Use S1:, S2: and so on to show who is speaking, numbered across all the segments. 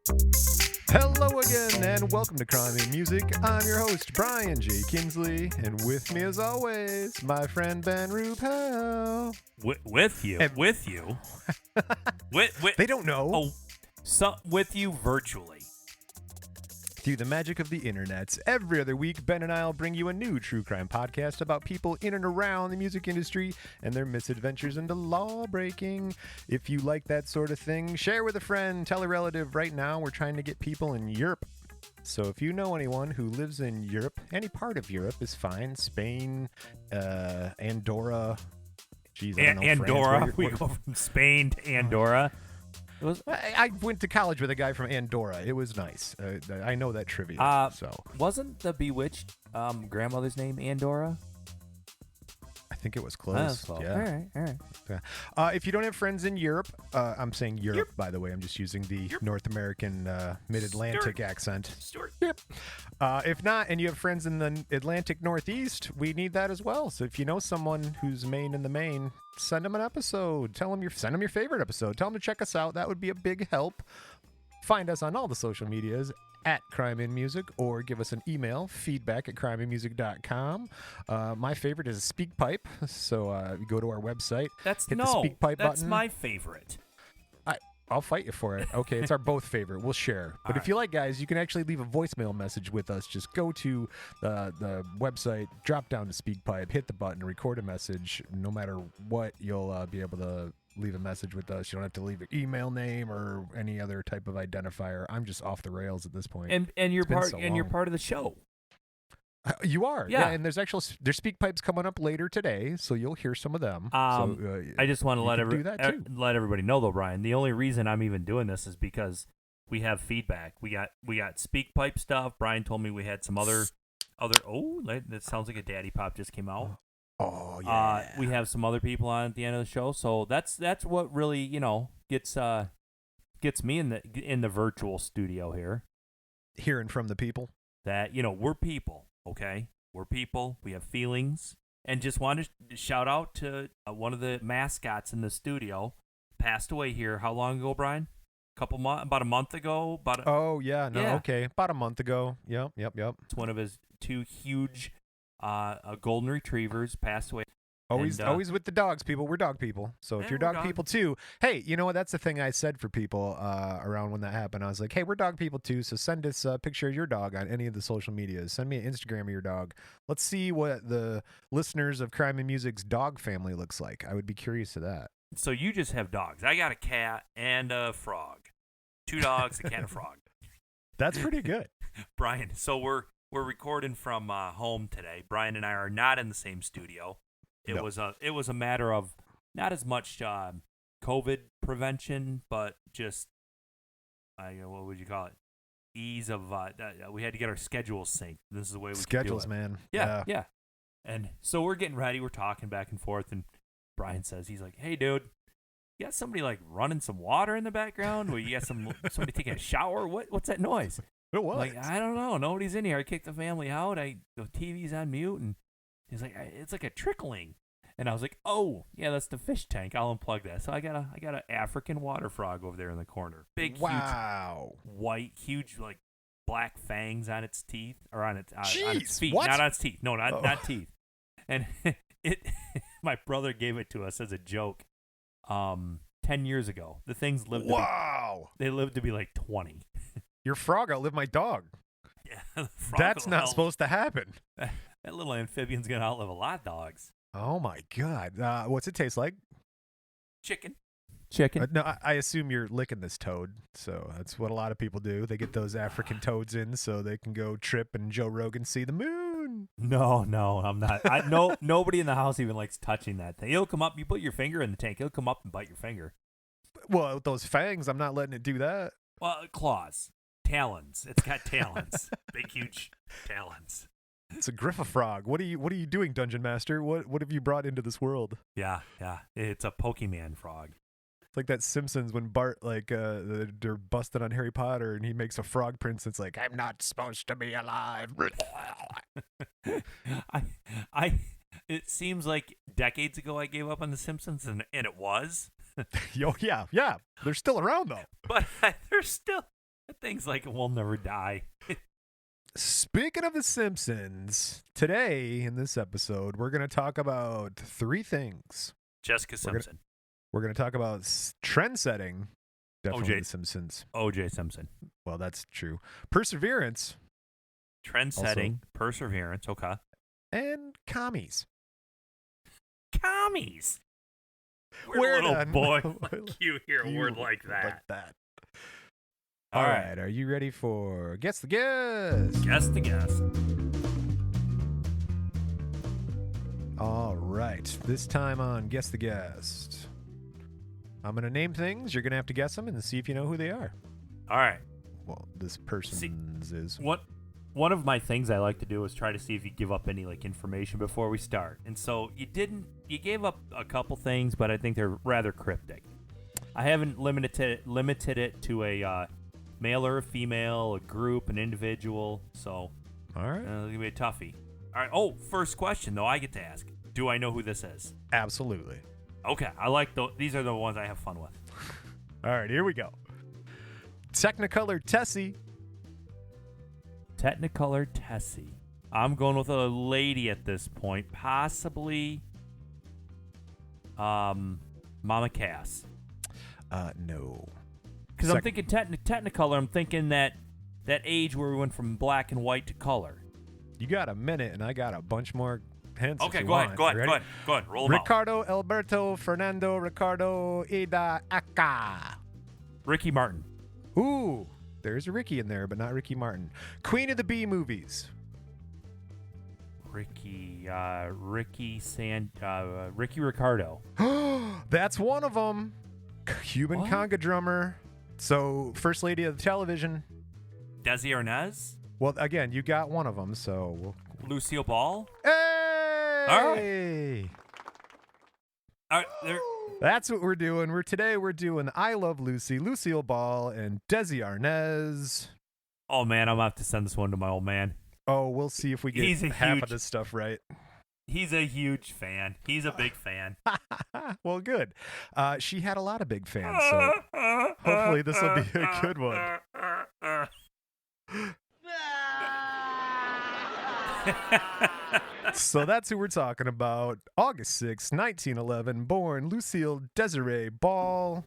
S1: Hello again, and welcome to Crime and Music. I'm your host, Brian J. Kingsley, and with me, as always, my friend Ben Rupel.
S2: With you?
S1: And-
S2: with you? with,
S1: They don't know.
S2: Oh, with you virtually.
S1: Through the magic of the internet, every other week, Ben and I will bring you a new true crime podcast about people in and around the music industry and their misadventures into law breaking. If you like that sort of thing, share with a friend, tell a relative. Right now, we're trying to get people in Europe. So if you know anyone who lives in Europe, any part of Europe is fine. Spain, Andorra. Jeez, I don't know,
S2: Andorra.
S1: France.
S2: We go from Spain to Andorra.
S1: I went to college with a guy from Andorra. It was nice. I know that trivia.
S2: Wasn't the Bewitched grandmother's name Andorra?
S1: I think it was close.
S2: That's close.
S1: Yeah.
S2: All right.
S1: Yeah. If you don't have friends in Europe, I'm saying Europe, by the way. I'm just using the North American mid-Atlantic accent.
S2: Stuart.
S1: Yep. If not, and you have friends in the Atlantic Northeast, we need that as well. So if you know someone who's Maine in the Maine, send them an episode. Send them your favorite episode. Tell them to check us out. That would be a big help. Find us on all the social medias at Crime in Music, or give us an email, feedback@crimeinmusic.com. My favorite is SpeakPipe, so you go to our website, hit the SpeakPipe
S2: that's
S1: button.
S2: my favorite.
S1: I'll fight you for it. Okay, it's our both favorite. We'll share. But if you like, guys, you can actually leave a voicemail message with us. Just go to the website, drop down to SpeakPipe, hit the button, record a message. No matter what, you'll be able to leave a message with us. You don't have to leave your email name or any other type of identifier. I'm just off the rails at this point.
S2: And you're you're
S1: long.
S2: part of the show.
S1: You are,
S2: Yeah.
S1: And there's SpeakPipes coming up later today, so you'll hear some of them.
S2: I just want to let everybody know, though, Brian. The only reason I'm even doing this is because we have feedback. We got SpeakPipe stuff. Brian told me we had some other. Oh, that sounds like a daddy pop just came out.
S1: Oh yeah.
S2: We have some other people on at the end of the show, so that's what really gets me in the virtual studio here.
S1: Hearing from the people.
S2: That we're people. Okay, we're people. We have feelings, and just wanted to shout out to one of the mascots in the studio. Passed away here. How long ago, Brian? About a month ago.
S1: Okay, about a month ago. Yep.
S2: It's one of his two huge golden retrievers passed away.
S1: Always with the dogs, people. We're dog people. So if you're dog people too, hey, you know what? That's the thing I said for people around when that happened. I was like, hey, we're dog people too. So send us a picture of your dog on any of the social medias. Send me an Instagram of your dog. Let's see what the listeners of Crime and Music's dog family looks like. I would be curious to that.
S2: So you just have dogs. I got a cat and a frog. 2 dogs, a cat and a frog.
S1: That's pretty good.
S2: Brian, so we're recording from home today. Brian and I are not in the same studio. It was a matter of not as much COVID prevention, but just what would you call it? Ease of we had to get our schedules synced. This is the way we
S1: schedules,
S2: could do it.
S1: man.
S2: Yeah. And so we're getting ready. We're talking back and forth, and Brian says, he's like, "Hey, dude, you got somebody like running some water in the background? Or you got somebody taking a shower? What's that noise?"
S1: It was.
S2: Like, I don't know. Nobody's in here. I kicked the family out. The TV's on mute, and he's like, "It's like a trickling." And I was like, "Oh, yeah, that's the fish tank. I'll unplug that." So I got an African water frog over there in the corner. Big, huge, white, huge, like black fangs on its teeth or on its feet,
S1: what?
S2: Not on its teeth. No, not teeth. And my brother gave it to us as a joke. 10 years ago, the things lived. They lived to be like 20.
S1: Your frog outlived my dog.
S2: Yeah,
S1: that's not supposed to happen.
S2: That little amphibian's gonna outlive a lot of dogs.
S1: Oh my God! What's it taste like?
S2: Chicken.
S1: No, I assume you're licking this toad. So that's what a lot of people do. They get those African toads in so they can go trip and Joe Rogan see the moon.
S2: No, I'm not. Nobody in the house even likes touching that thing. It'll come up. You put your finger in the tank. It'll come up and bite your finger.
S1: Well, with those fangs, I'm not letting it do that.
S2: Well, claws, talons. It's got talons. Big, huge talons.
S1: It's a Griffifrog. What are you doing, Dungeon Master? What have you brought into this world?
S2: Yeah. It's a Pokemon frog.
S1: It's like that Simpsons when Bart they're busted on Harry Potter and he makes a frog prince. It's like, I'm not supposed to be alive.
S2: It seems like decades ago I gave up on the Simpsons, and it was.
S1: Yeah. They're still around though.
S2: But they're still. That thing's like it will never die.
S1: Speaking of The Simpsons, today in this episode, we're going to talk about three things.
S2: Jessica Simpson.
S1: We're going to talk about trend setting. Definitely
S2: O.J.
S1: The Simpsons.
S2: O.J. Simpson.
S1: Well, that's true. Perseverance.
S2: Trend setting. Perseverance. Okay.
S1: And commies.
S2: Commies.
S1: We're
S2: little
S1: done.
S2: boy. You hear a word like that.
S1: Like that.
S2: All
S1: All
S2: right.
S1: right. Are you ready for Guess the Guest?
S2: Guess the guest.
S1: All right. This time on Guess the Guest, I'm going to name things. You're going to have to guess them and see if you know who they are.
S2: All right.
S1: Well, this person's is.
S2: One of my things I like to do is try to see if you give up any information before we start. And so you gave up a couple things, but I think they're rather cryptic. I haven't limited it to a male or a female, a group, an individual. So
S1: All right.
S2: it's going to be a toughie. All right. Oh, first question, though, I get to ask. Do I know who this is?
S1: Absolutely.
S2: Okay. I like these are the ones I have fun with.
S1: All right, here we go. Technicolor Tessie.
S2: Technicolor Tessie. I'm going with a lady at this point, possibly Mama Cass.
S1: No.
S2: Because I'm thinking Technicolor, I'm thinking that age where we went from black and white to color.
S1: You got a minute, and I got a bunch more hints.
S2: Okay,
S1: if you
S2: go
S1: want.
S2: ahead, go
S1: You ready?
S2: ahead. Roll them out.
S1: Ricardo, Alberto, Fernando, Ricardo, Ida, Aka.
S2: Ricky Martin.
S1: Ooh, there's a Ricky in there, but not Ricky Martin. Queen of the Bee movies.
S2: Ricky Ricardo.
S1: That's one of them. Cuban
S2: What?
S1: conga drummer. So, first lady of the television.
S2: Desi Arnaz.
S1: Well, again, you got one of them, so we'll...
S2: Lucille Ball.
S1: Hey!
S2: All right, there.
S1: That's what we're doing. We're doing I Love Lucy, Lucille Ball, and Desi Arnaz.
S2: Oh, man, I'm going to have to send this one to my old man.
S1: Oh, we'll see if we get
S2: He's a
S1: half
S2: huge-
S1: of this stuff right.
S2: He's a huge fan. He's a big fan.
S1: Well, good. She had a lot of big fans, so hopefully this will be a good one. So that's who we're talking about. August 6, 1911, born Lucille Desiree Ball.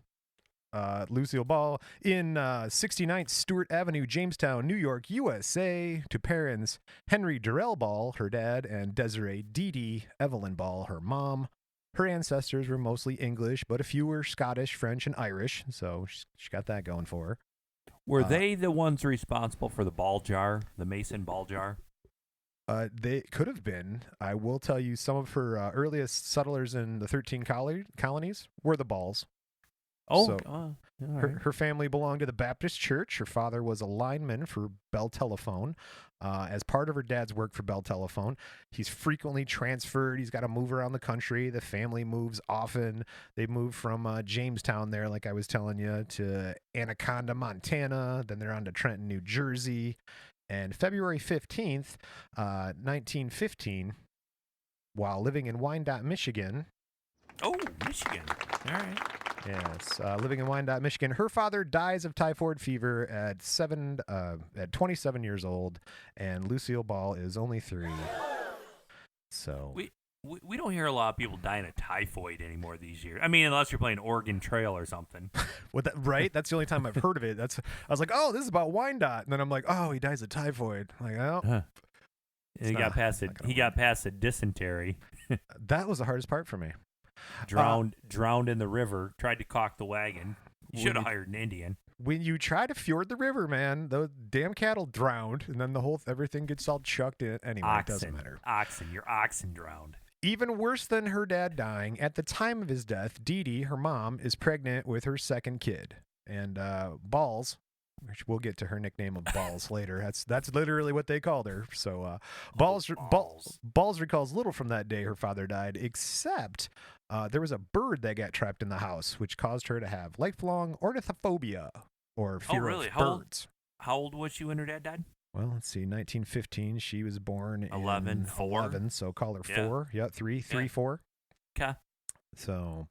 S1: Lucille Ball in 69th Stewart Avenue, Jamestown, New York, USA, to parents Henry Durrell Ball, her dad, and Desiree Dee Evelyn Ball, her mom. Her ancestors were mostly English, but a few were Scottish, French, and Irish, so she got that going for her.
S2: Were they the ones responsible for the ball jar, the Mason ball jar?
S1: They could have been. I will tell you, some of her earliest settlers in the 13 colonies were the Balls.
S2: Oh,
S1: So,
S2: all right.
S1: Her family belonged to the Baptist Church. Her father was a lineman for Bell Telephone. As part of her dad's work for Bell Telephone, he's frequently transferred. He's got to move around the country. The family moves often. They moved from Jamestown there, like I was telling you, to Anaconda, Montana. Then they're on to Trenton, New Jersey. And February 15th, 1915, while living in Wyandotte, Michigan.
S2: Oh, Michigan. All right.
S1: Yes, living in Wyandotte, Michigan. Her father dies of typhoid fever at 27 years old, and Lucille Ball is only 3. So
S2: We don't hear a lot of people dying of typhoid anymore these years. I mean, unless you're playing Oregon Trail or something.
S1: right? That's the only time I've heard of it. I was like, oh, this is about Wyandotte, and then I'm like, oh, he dies of typhoid. I'm like, oh,
S2: Huh. He
S1: not-
S2: got past it.
S1: not gonna
S2: He got past the dysentery.
S1: that was the hardest part for me.
S2: Drowned in the river. Tried to caulk the wagon. You should have hired an Indian.
S1: When you try to fjord the river, man, the damn cattle drowned, and then everything gets all chucked in. Anyway, it doesn't matter.
S2: Your oxen drowned.
S1: Even worse than her dad dying, at the time of his death, Dee, her mom, is pregnant with her second kid. And Balls, which we'll get to her nickname of Balls later. That's literally what they called her. So Balls recalls little from that day her father died, except there was a bird that got trapped in the house, which caused her to have lifelong ornithophobia, or fear
S2: really?
S1: of
S2: How
S1: birds.
S2: How old was she when her dad died?
S1: Well, let's see, 1915. She was born in
S2: 11, 4.
S1: 11, so call her
S2: Yeah.
S1: 4. Yeah, 3,
S2: Yeah.
S1: 4.
S2: Okay.
S1: So,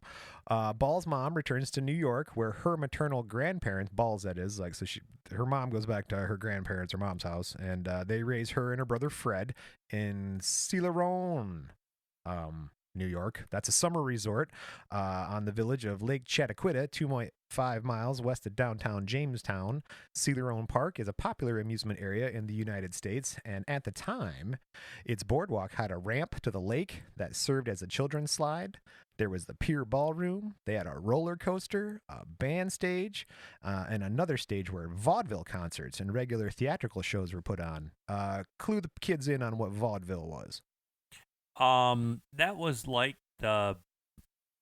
S1: Ball's mom returns to New York, where her maternal grandparents, Ball's that is, like, so her mom goes back to her grandparents, her mom's house, and they raise her and her brother Fred in Celeron, New York. That's a summer resort on the village of Lake Chattaquidda, 2.5 miles west of downtown Jamestown. Celeron Park is a popular amusement area in the United States, and at the time, its boardwalk had a ramp to the lake that served as a children's slide. There was the Pier Ballroom. They had a roller coaster, a band stage, and another stage where vaudeville concerts and regular theatrical shows were put on. Clue the kids in on what vaudeville was.
S2: That was like the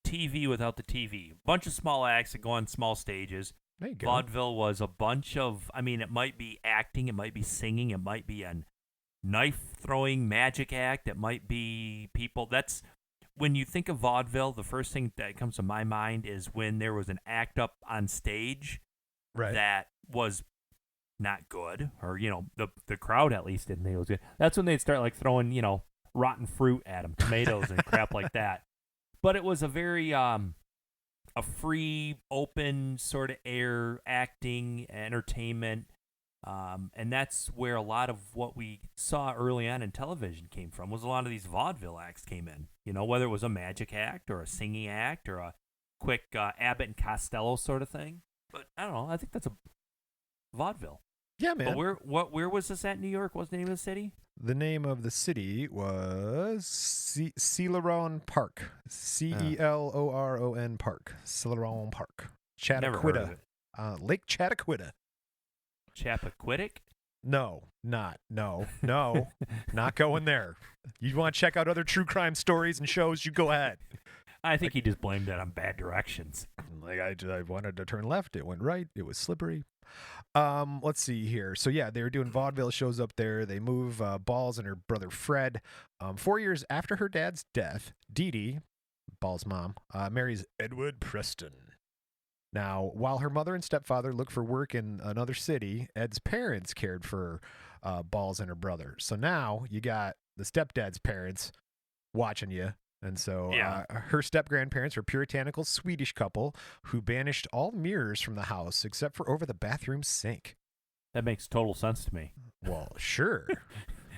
S2: TV without the TV. Bunch of small acts that go on small stages.
S1: There you go.
S2: Vaudeville was a bunch of, I mean, it might be acting, it might be singing, it might be a knife-throwing magic act, it might be people. That's, when you think of vaudeville, the first thing that comes to my mind is when there was an act up on stage that was not good, or, the crowd at least didn't think it was good. That's when they'd start, like, throwing, rotten fruit at them, tomatoes and crap like that. But it was a very a free, open sort of air acting, entertainment, and that's where a lot of what we saw early on in television came from. Was a lot of these vaudeville acts came in. Whether it was a magic act or a singing act or a quick Abbott and Costello sort of thing. But I don't know. I think that's a vaudeville.
S1: Yeah, man.
S2: But where was this at in New York? What's the name of the city?
S1: The name of the city was Celeron Park. Celoron Park. Celeron Park. Chattaquidda. Lake Chattaquidda.
S2: Chappaquiddick?
S1: No, not going there. You want to check out other true crime stories and shows, you go ahead.
S2: I think he just blamed it on bad directions.
S1: Like I wanted to turn left, it went right, it was slippery. Let's see here. So yeah, they were doing vaudeville shows up there. They move Balls and her brother Fred. 4 years after her dad's death, Dee Dee, Ball's mom, marries Edward Preston. Now, while her mother and stepfather looked for work in another city, Ed's parents cared for Balls and her brother. So now you got the stepdad's parents watching you. And so her step-grandparents were a puritanical Swedish couple who banished all mirrors from the house except for over the bathroom sink.
S2: That makes total sense to me.
S1: Well, sure.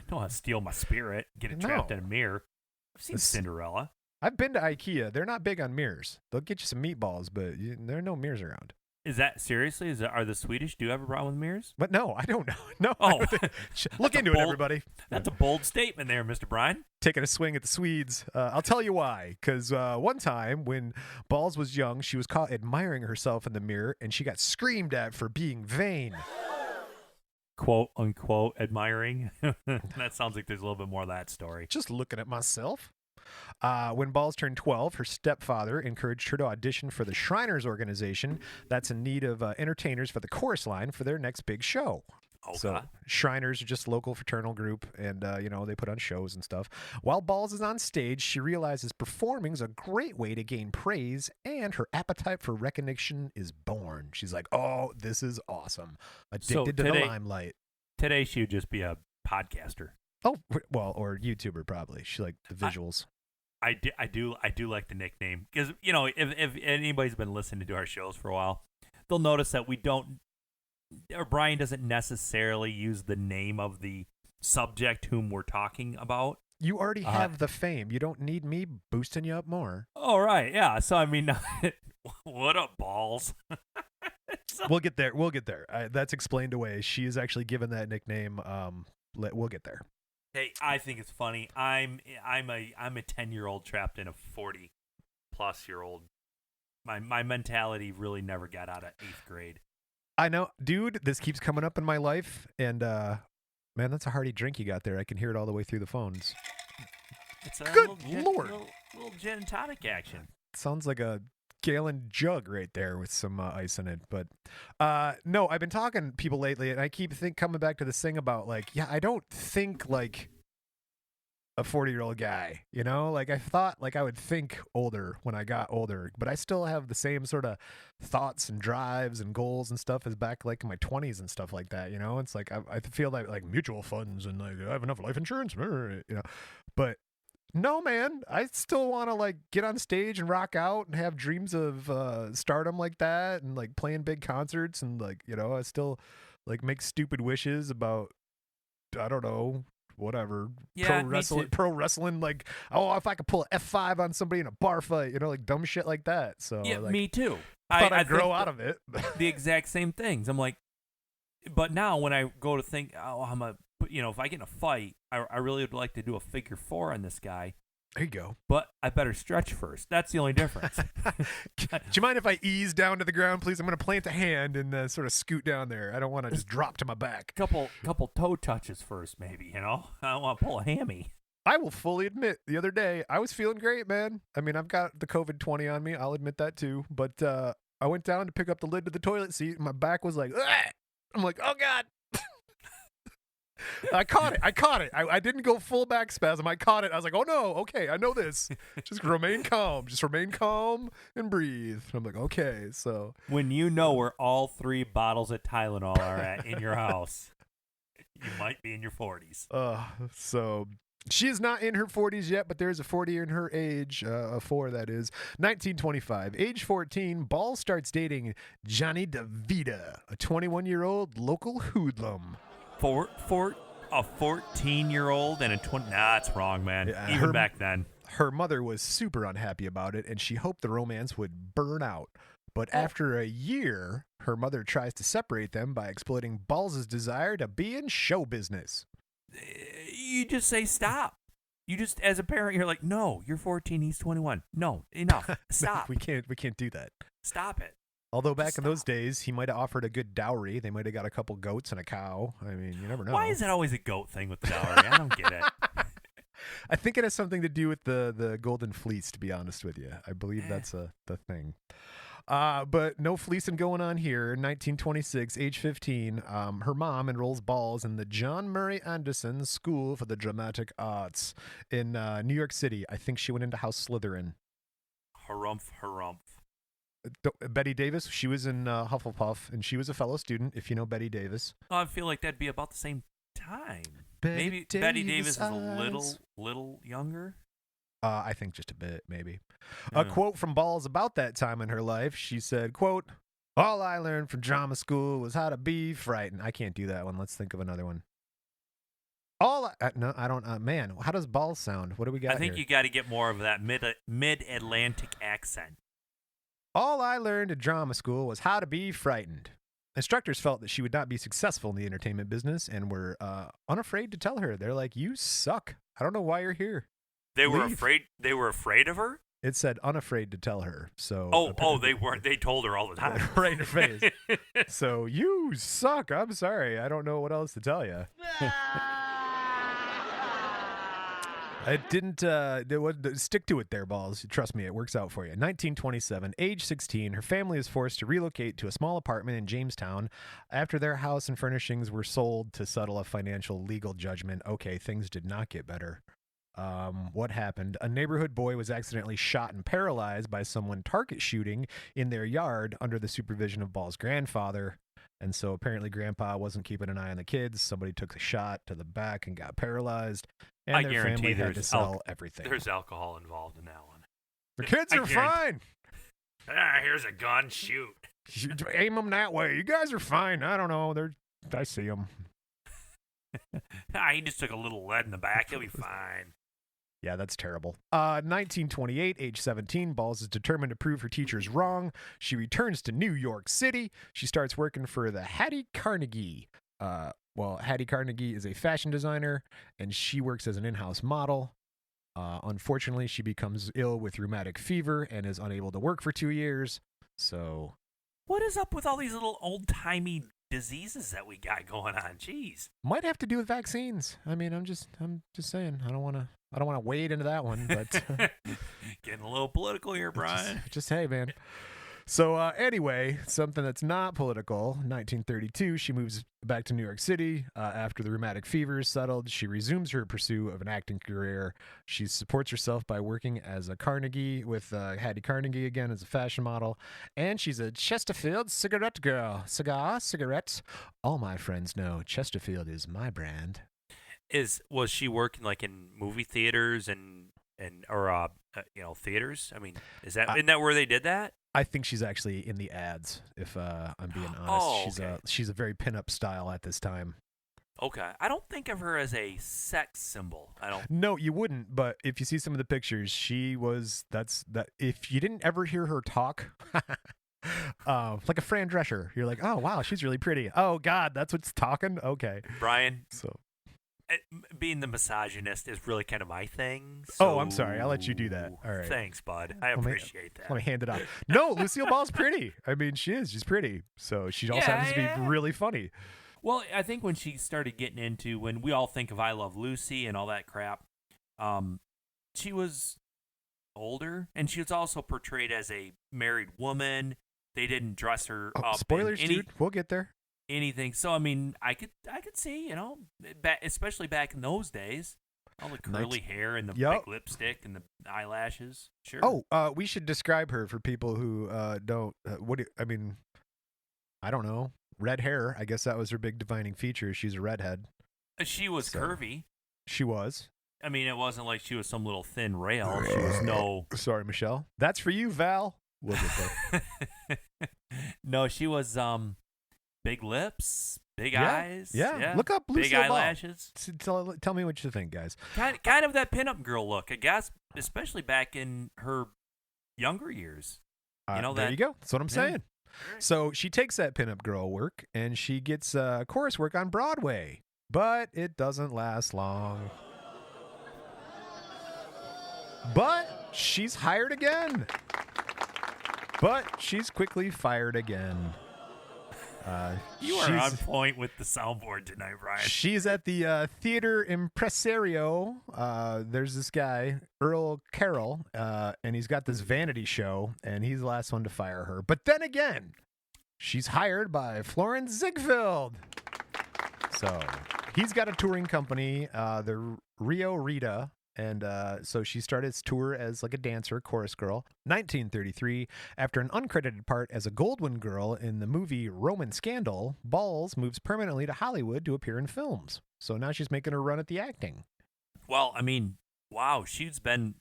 S2: Don't want to steal my spirit, get it trapped in a mirror. I've seen Cinderella.
S1: I've been to IKEA. They're not big on mirrors. They'll get you some meatballs, but there are no mirrors around.
S2: Is that seriously? Are the Swedish? Do you have a problem with mirrors?
S1: But no, I don't know. No.
S2: Oh,
S1: look into it, everybody.
S2: That's a bold statement there, Mr. Bryan.
S1: Taking a swing at the Swedes. I'll tell you why. Because one time when Balls was young, she was caught admiring herself in the mirror, and she got screamed at for being vain.
S2: Quote unquote admiring. That sounds like there's a little bit more of that story.
S1: Just looking at myself. When Balls turned 12, her stepfather encouraged her to audition for the Shriners organization that's in need of entertainers for the chorus line for their next big show.
S2: Okay.
S1: So Shriners are just a local fraternal group, and they put on shows and stuff. While Balls is on stage, she realizes performing is a great way to gain praise, and her appetite for recognition is born. She's like, "Oh, this is awesome!" Addicted to the limelight.
S2: Today, she would just be a podcaster.
S1: Oh, well, or YouTuber probably. She liked the visuals.
S2: I do like the nickname because if anybody's been listening to our shows for a while, they'll notice that Brian doesn't necessarily use the name of the subject whom we're talking about.
S1: You already have the fame. You don't need me boosting you up more.
S2: All right, yeah. So I mean, what up, Balls?
S1: We'll get there. That's explained away. She is actually given that nickname. We'll get there.
S2: Hey, I think it's funny. I'm a 10-year-old trapped in a 40-plus-year-old. My mentality really never got out of 8th grade.
S1: I know, dude. This keeps coming up in my life, and man, that's a hearty drink you got there. I can hear it all the way through the phones.
S2: It's a
S1: Good Lord,
S2: little gin and tonic action.
S1: Sounds like a gallon jug right there with some ice in it. But no, I've been talking to people lately, and I keep coming back to this thing about I don't think like a 40-year-old guy, like I thought I would think older when I got older, but I still have the same sort of thoughts and drives and goals and stuff as back like in my 20s and stuff like that. It's like I feel like mutual funds and like I have enough life insurance, but No, man. I still want to like get on stage and rock out and have dreams of stardom like that and like playing big concerts and like, I still like make stupid wishes about I don't know, whatever.
S2: Yeah, me too.
S1: Pro wrestling like, oh, if I could pull an F5 on somebody in a bar fight, like dumb shit like that. So
S2: Yeah,
S1: like
S2: me too.
S1: thought
S2: I
S1: I'd grow
S2: think
S1: out of it.
S2: the exact same things. I'm like, but now when I go to think, if I get in a fight, I really would like to do a figure 4 on this guy.
S1: There you go.
S2: But I better stretch first. That's the only difference.
S1: Do you mind if I ease down to the ground, please? I'm going to plant a hand and sort of scoot down there. I don't want to just drop to my back.
S2: Couple toe touches first, maybe. I don't want to pull a hammy.
S1: I will fully admit, the other day, I was feeling great, man. I mean, I've got the COVID-20 on me. I'll admit that too. But I went down to pick up the lid to the toilet seat, and my back was like, "Ugh!" I'm like, oh, God. I caught it. I didn't go full back spasm. I caught it. I was like, oh, no. Okay, I know this. Just remain calm. Just remain calm and breathe. And I'm like, okay. So
S2: when you know where all 3 bottles of Tylenol are at in your house, you might be in your 40s.
S1: So she is not in her 40s yet, but there's a 40 in her age, a 4 that is. 1925, age 14, Ball starts dating Johnny DeVita, a 21-year-old local hoodlum.
S2: For a 14-year-old and a 20. Nah, that's wrong, man.
S1: Yeah,
S2: even back then.
S1: Her mother was super unhappy about it, and she hoped the romance would burn out. But after a year, her mother tries to separate them by exploiting Balls' desire to be in show business.
S2: You just say stop. You just, as a parent, you're like, no, you're 14, he's 21. No, enough. Stop.
S1: We can't do that.
S2: Stop it.
S1: Although back in those days, he might have offered a good dowry. They might have got a couple goats and a cow. I mean, you never know.
S2: Why is it always a goat thing with the dowry? I don't get it.
S1: I think it has something to do with the golden fleece, to be honest with you. I believe that's the thing. But no fleecing going on here. In 1926, age 15, her mom enrolls Balls in the John Murray Anderson School for the Dramatic Arts in New York City. I think she went into House Slytherin.
S2: Harumph.
S1: Betty Davis, she was in Hufflepuff, and she was a fellow student, if you know Betty Davis.
S2: I feel like that'd be about the same time. Maybe
S1: Davis
S2: Betty Davis is a little younger.
S1: I think just a bit, maybe. A quote from Balls about that time in her life. She said, quote, all I learned from drama school was how to be frightened. I can't do that one. Let's think of another one. No, I don't. Man, how does Balls sound? What do we got
S2: I think
S1: here?
S2: you got to get more of that mid-Atlantic accent.
S1: All I learned at drama school was how to be frightened. Instructors felt that she would not be successful in the entertainment business and were unafraid to tell her. They're like, you suck. I don't know why you're here.
S2: They were afraid. They were afraid of her?
S1: It said unafraid to tell her. So
S2: they weren't. They told her all the time.
S1: Right in her face. So you suck. I'm sorry. I don't know what else to tell you. It didn't stick to it there, Balls. Trust me, it works out for you. 1927, age 16, her family is forced to relocate to a small apartment in Jamestown after their house and furnishings were sold to settle a financial legal judgment. Okay, things did not get better. What happened? A neighborhood boy was accidentally shot and paralyzed by someone target shooting in their yard under the supervision of Ball's grandfather. And so apparently Grandpa wasn't keeping an eye on the kids. Somebody took the shot to the back and got paralyzed. And
S2: I
S1: their
S2: guarantee
S1: family had to sell everything.
S2: There's alcohol involved in that one.
S1: The kids are fine.
S2: Here's a gun. Shoot.
S1: Aim them that way. You guys are fine. I don't know. I see them.
S2: He just took a little lead in the back. He'll be fine.
S1: Yeah, that's terrible. 1928, age 17, Balls is determined to prove her teachers wrong. She returns to New York City. She starts working for the Hattie Carnegie. Hattie Carnegie is a fashion designer, and she works as an in-house model. Unfortunately, she becomes ill with rheumatic fever and is unable to work for 2 years. So,
S2: what is up with all these little old-timey diseases that we got going on? Jeez.
S1: Might have to do with vaccines. I mean, I'm just saying. I don't want to wade into that one, but
S2: getting a little political here, Brian.
S1: Just hey, man. So anyway, something that's not political. 1932, she moves back to New York City after the rheumatic fever is settled. She resumes her pursuit of an acting career. She supports herself by working as a Carnegie with Hattie Carnegie again as a fashion model, and she's a Chesterfield cigarette girl. Cigarettes. All my friends know Chesterfield is my brand.
S2: Was she working like in movie theaters and theaters. I mean, isn't that where they did that?
S1: I think she's actually in the ads. If I'm being honest,
S2: Oh, okay.
S1: she's a very pinup style at this time.
S2: Okay, I don't think of her as a sex symbol. I don't.
S1: No, you wouldn't. But if you see some of the pictures, she was. That's that. If you didn't ever hear her talk, like a Fran Drescher, you're like, oh wow, she's really pretty. Oh God, that's what's talking. Okay,
S2: Brian,
S1: so.
S2: Being the misogynist is really kind of my thing.
S1: Oh, I'm sorry. I'll let you do that. All right.
S2: Thanks, bud. I appreciate that.
S1: Let me hand it off. No, Lucille Ball's pretty. I mean, she is. She's pretty. So she also happens to be really funny.
S2: Well, I think when she started getting into, when we all think of I Love Lucy and all that crap, she was older, and she was also portrayed as a married woman. They didn't dress her up.
S1: Spoilers, dude. We'll get there.
S2: Anything. So I mean, I could see, especially back in those days, all the curly hair and the big lipstick and the eyelashes. Sure.
S1: Oh, we should describe her for people who don't. I don't know. Red hair. I guess that was her big defining feature. She's a redhead.
S2: She was curvy.
S1: She was.
S2: I mean, it wasn't like she was some little thin rail. She was no.
S1: Sorry, Michelle. That's for you, Val. We'll get there.
S2: No, she was big lips, big eyes.
S1: Yeah. Look up Lucille
S2: big eyelashes.
S1: Tell me what you think, guys.
S2: Kind of that pinup girl look, I guess, especially back in her younger years.
S1: There you go. That's what I'm saying. So she takes that pinup girl work and she gets chorus work on Broadway, but it doesn't last long. But she's hired again. But she's quickly fired again.
S2: You are on point with the soundboard tonight, Brian.
S1: She's at the theater impresario. There's this guy, Earl Carroll, and he's got this vanity show, and he's the last one to fire her. But then again, she's hired by Florence Ziegfeld. So he's got a touring company, the Rio Rita. And so she started his tour as like a dancer, chorus girl. 1933, after an uncredited part as a Goldwyn girl in the movie Roman Scandal, Balls moves permanently to Hollywood to appear in films. So now she's making her run at the acting.
S2: Well, I mean, wow, she's been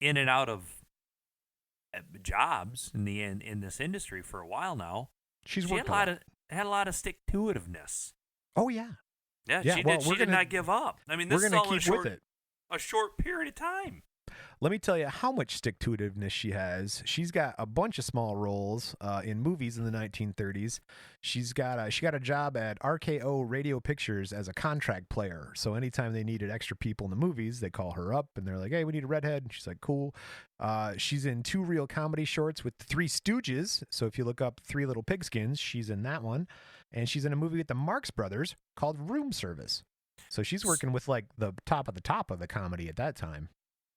S2: in and out of jobs in this industry for a while now. She had a lot of stick-to-itiveness.
S1: Oh yeah.
S2: Yeah, she did not give up. I mean, this
S1: we're
S2: is
S1: gonna
S2: all
S1: keep with it.
S2: A short period of time.
S1: Let me tell you how much stick-to-itiveness she has. She's got a bunch of small roles in movies in the 1930s. She got a job at RKO Radio Pictures as a contract player. So anytime they needed extra people in the movies, they call her up and they're like, "Hey, we need a redhead." And she's like, "Cool." She's in 2 real comedy shorts with the Three Stooges. So if you look up Three Little Pigskins, she's in that one. And she's in a movie with the Marx Brothers called Room Service. So she's working with like the top of the comedy at that time.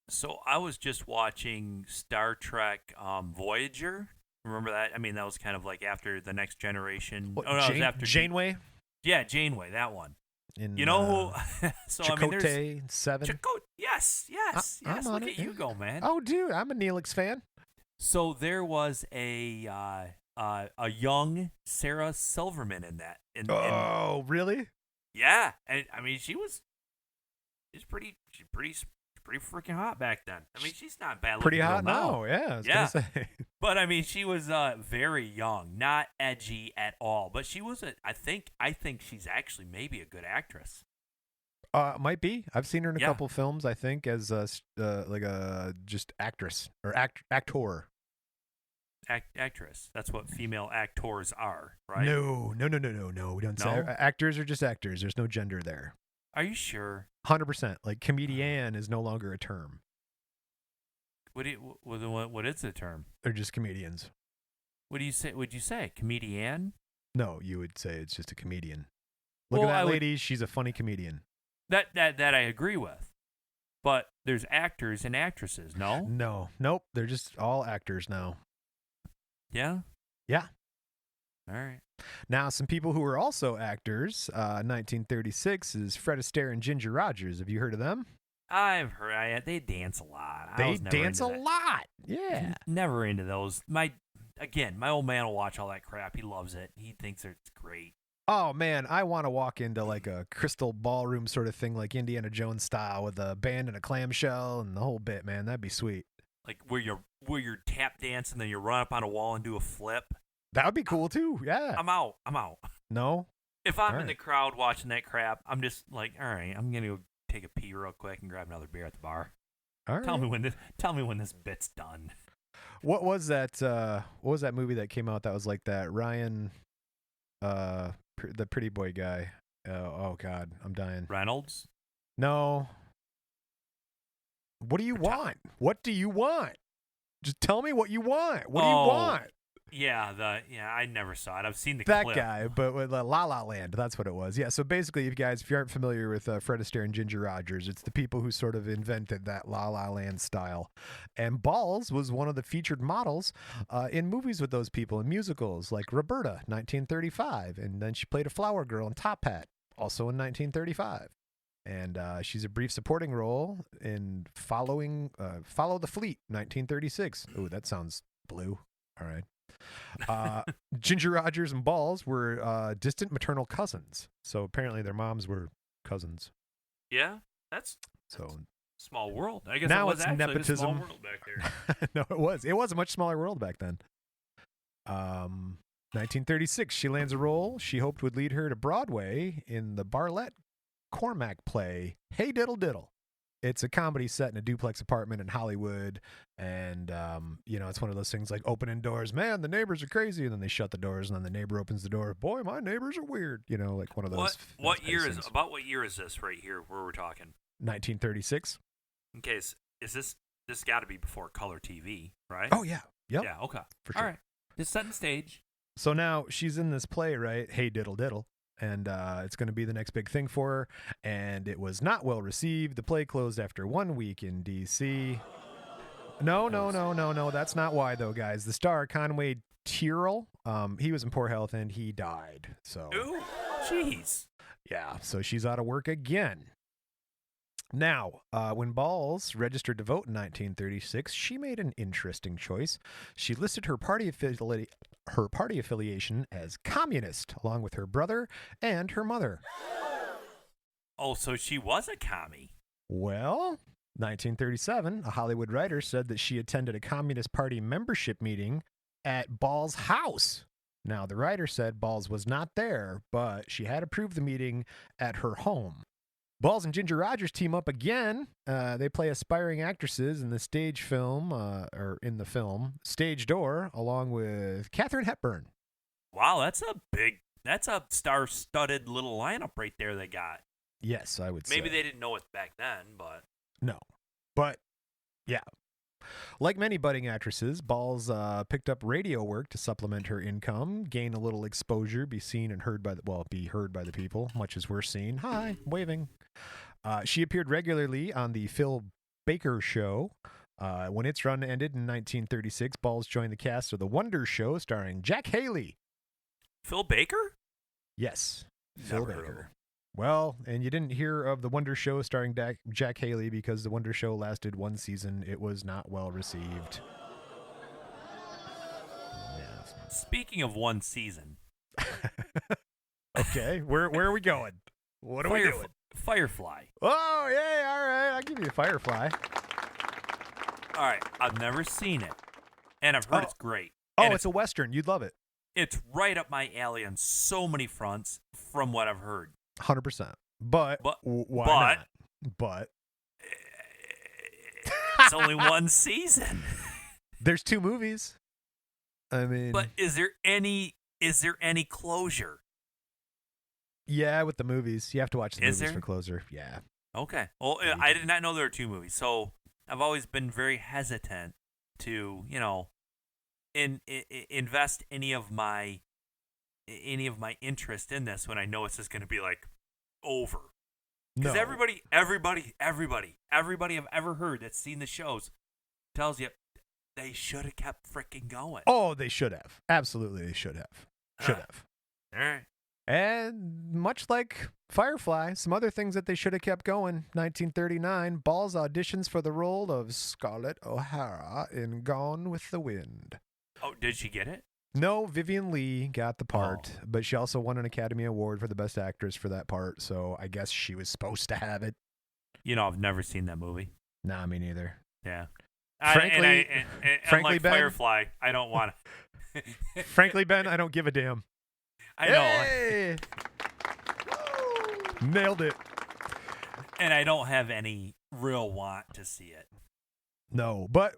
S2: So I was just watching Star Trek Voyager. Remember that? I mean, that was kind of like after The Next Generation.
S1: It was after Janeway?
S2: Yeah, Janeway, that one.
S1: In,
S2: you know who? So
S1: Chakotay,
S2: I mean, there's
S1: 7.
S2: Yes.
S1: I'm
S2: Look at you go, man.
S1: Oh, dude, I'm a Neelix fan.
S2: So there was a young Sarah Silverman in that.
S1: Oh, really?
S2: Yeah, and I mean she's pretty freaking hot back then. I mean she's not bad.
S1: Pretty hot now. Yeah, I was gonna say.
S2: But I mean she was very young, not edgy at all. But she was I think she's actually maybe a good actress.
S1: Might be. I've seen her in a couple films. I think as like a just actress or actor.
S2: Actress. That's what female actors are, right?
S1: No. We don't say actors are just actors. There's no gender there.
S2: Are you sure?
S1: 100%. Like comedian is no longer a term.
S2: What is the term?
S1: They're just comedians.
S2: What do you say? Would you say comedian?
S1: No, you would say it's just a comedian. Look at that lady. She's a funny comedian.
S2: That I agree with. But there's actors and actresses. No.
S1: Nope. They're just all actors now.
S2: Yeah?
S1: Yeah.
S2: All right.
S1: Now, some people who are also actors, 1936 is Fred Astaire and Ginger Rogers. Have you heard of them?
S2: I've heard. They dance a lot.
S1: They dance a lot. Yeah.
S2: Never into those. My old man will watch all that crap. He loves it. He thinks it's great.
S1: Oh man, I want to walk into like a crystal ballroom sort of thing, like Indiana Jones style, with a band and a clamshell and the whole bit. Man, that'd be sweet.
S2: Like where you're tap dancing, then you run up on a wall and do a flip.
S1: That would be cool too. Yeah.
S2: I'm out.
S1: No.
S2: If I'm
S1: All
S2: in the
S1: right.
S2: crowd watching that crap, I'm just like, all right, I'm gonna go take a pee real quick and grab another beer at the bar.
S1: All right.
S2: Tell me when this bit's done.
S1: What was that? What was that movie that came out that was like that? Ryan, the pretty boy guy. Oh God, I'm dying.
S2: Reynolds.
S1: No. What do you want? What do you want? Just tell me what you want. What do you want?
S2: Yeah, I never saw it. I've seen the
S1: That
S2: clip.
S1: guy, but with La La Land. That's what it was. Yeah. So basically, if you aren't familiar with Fred Astaire and Ginger Rogers, it's the people who sort of invented that La La Land style. And Balls was one of the featured models in movies with those people, in musicals like Roberta, 1935, and then she played a flower girl in Top Hat, also in 1935. And she's a brief supporting role in Follow the Fleet, 1936. Ooh, that sounds blue. All right. Ginger Rogers and Balls were distant maternal cousins. So apparently their moms were cousins.
S2: Yeah, that's
S1: So
S2: small world. I guess
S1: now
S2: it was
S1: it's
S2: actually
S1: nepotism.
S2: a small world back there.
S1: No, it was. It was a much smaller world back then. 1936, she lands a role she hoped would lead her to Broadway in the Bartlett Cormac play, Hey Diddle Diddle. It's a comedy set in a duplex apartment in Hollywood. And, it's one of those things like opening doors. Man, the neighbors are crazy. And then they shut the doors. And then the neighbor opens the door. Boy, my neighbors are weird. Like one of those.
S2: What year is this right here where we're talking?
S1: 1936.
S2: Okay, is this got to be before color TV, right?
S1: Oh, yeah. Yep.
S2: Yeah, okay.
S1: For sure.
S2: All right. Just setting stage.
S1: So now she's in this play, right? Hey Diddle Diddle. And it's going to be the next big thing for her. And it was not well received. The play closed after 1 week in D.C. No. That's not why, though, guys. The star, Conway Tyrrell, he was in poor health and he died. So,
S2: ooh, jeez.
S1: Yeah, so she's out of work again. Now, when Balls registered to vote in 1936, she made an interesting choice. She listed her party affiliation as communist, along with her brother and her mother.
S2: Oh, so she was a commie.
S1: Well, 1937, a Hollywood writer said that she attended a Communist Party membership meeting at Ball's house. Now, the writer said Balls was not there, but she had approved the meeting at her home. Balls and Ginger Rogers team up again. They play aspiring actresses in the stage film, in the film Stage Door, along with Katharine Hepburn.
S2: Wow, that's a star-studded little lineup right there they got.
S1: Yes, I would say.
S2: Maybe they didn't know it back then, but...
S1: No. But, yeah. Like many budding actresses, Balls picked up radio work to supplement her income, gain a little exposure, be seen and heard by the people, much as we're seen. Hi, waving. She appeared regularly on the Phil Baker Show. When its run ended in 1936, Balls joined the cast of The Wonder Show, starring Jack Haley.
S2: Phil Baker?
S1: Yes,
S2: Never
S1: Phil
S2: heard of
S1: Baker.
S2: him.
S1: Well, and you didn't hear of The Wonder Show starring Jack Haley because The Wonder Show lasted one season. It was not well received.
S2: Speaking of one season.
S1: Okay, where are we going? What are we doing?
S2: Firefly.
S1: Oh, yeah, all right. I'll give you Firefly.
S2: All right, I've never seen it, and I've heard it's great.
S1: Oh,
S2: And
S1: it's a Western. You'd love it.
S2: It's right up my alley on so many fronts from what I've heard.
S1: 100%. But why not? But
S2: it's only one season.
S1: There's 2 movies. I mean,
S2: but is there any closure?
S1: Yeah, with the movies, you have to watch the
S2: Is
S1: movies
S2: there?
S1: for closure. Yeah.
S2: Okay. Well, I did not know there were 2 movies, so I've always been very hesitant to, invest any of my interest in this when I know it's just going to be like over. Because
S1: No.
S2: everybody I've ever heard that's seen the shows tells you they should have kept freaking going.
S1: Oh, they should have. Absolutely, they should have. Should have.
S2: All right.
S1: And much like Firefly, some other things that they should have kept going. 1939, Balls auditions for the role of Scarlett O'Hara in Gone with the Wind.
S2: Oh, did she get it?
S1: No, Vivian Lee got the part, but she also won an Academy Award for the Best Actress for that part, so I guess she was supposed to have it.
S2: I've never seen that movie.
S1: Nah, me neither.
S2: Yeah.
S1: Frankly,
S2: Unlike
S1: Ben,
S2: Firefly, I don't want to.
S1: Frankly, Ben, I don't give a damn.
S2: I know.
S1: Hey! Nailed it.
S2: And I don't have any real want to see it.
S1: No, but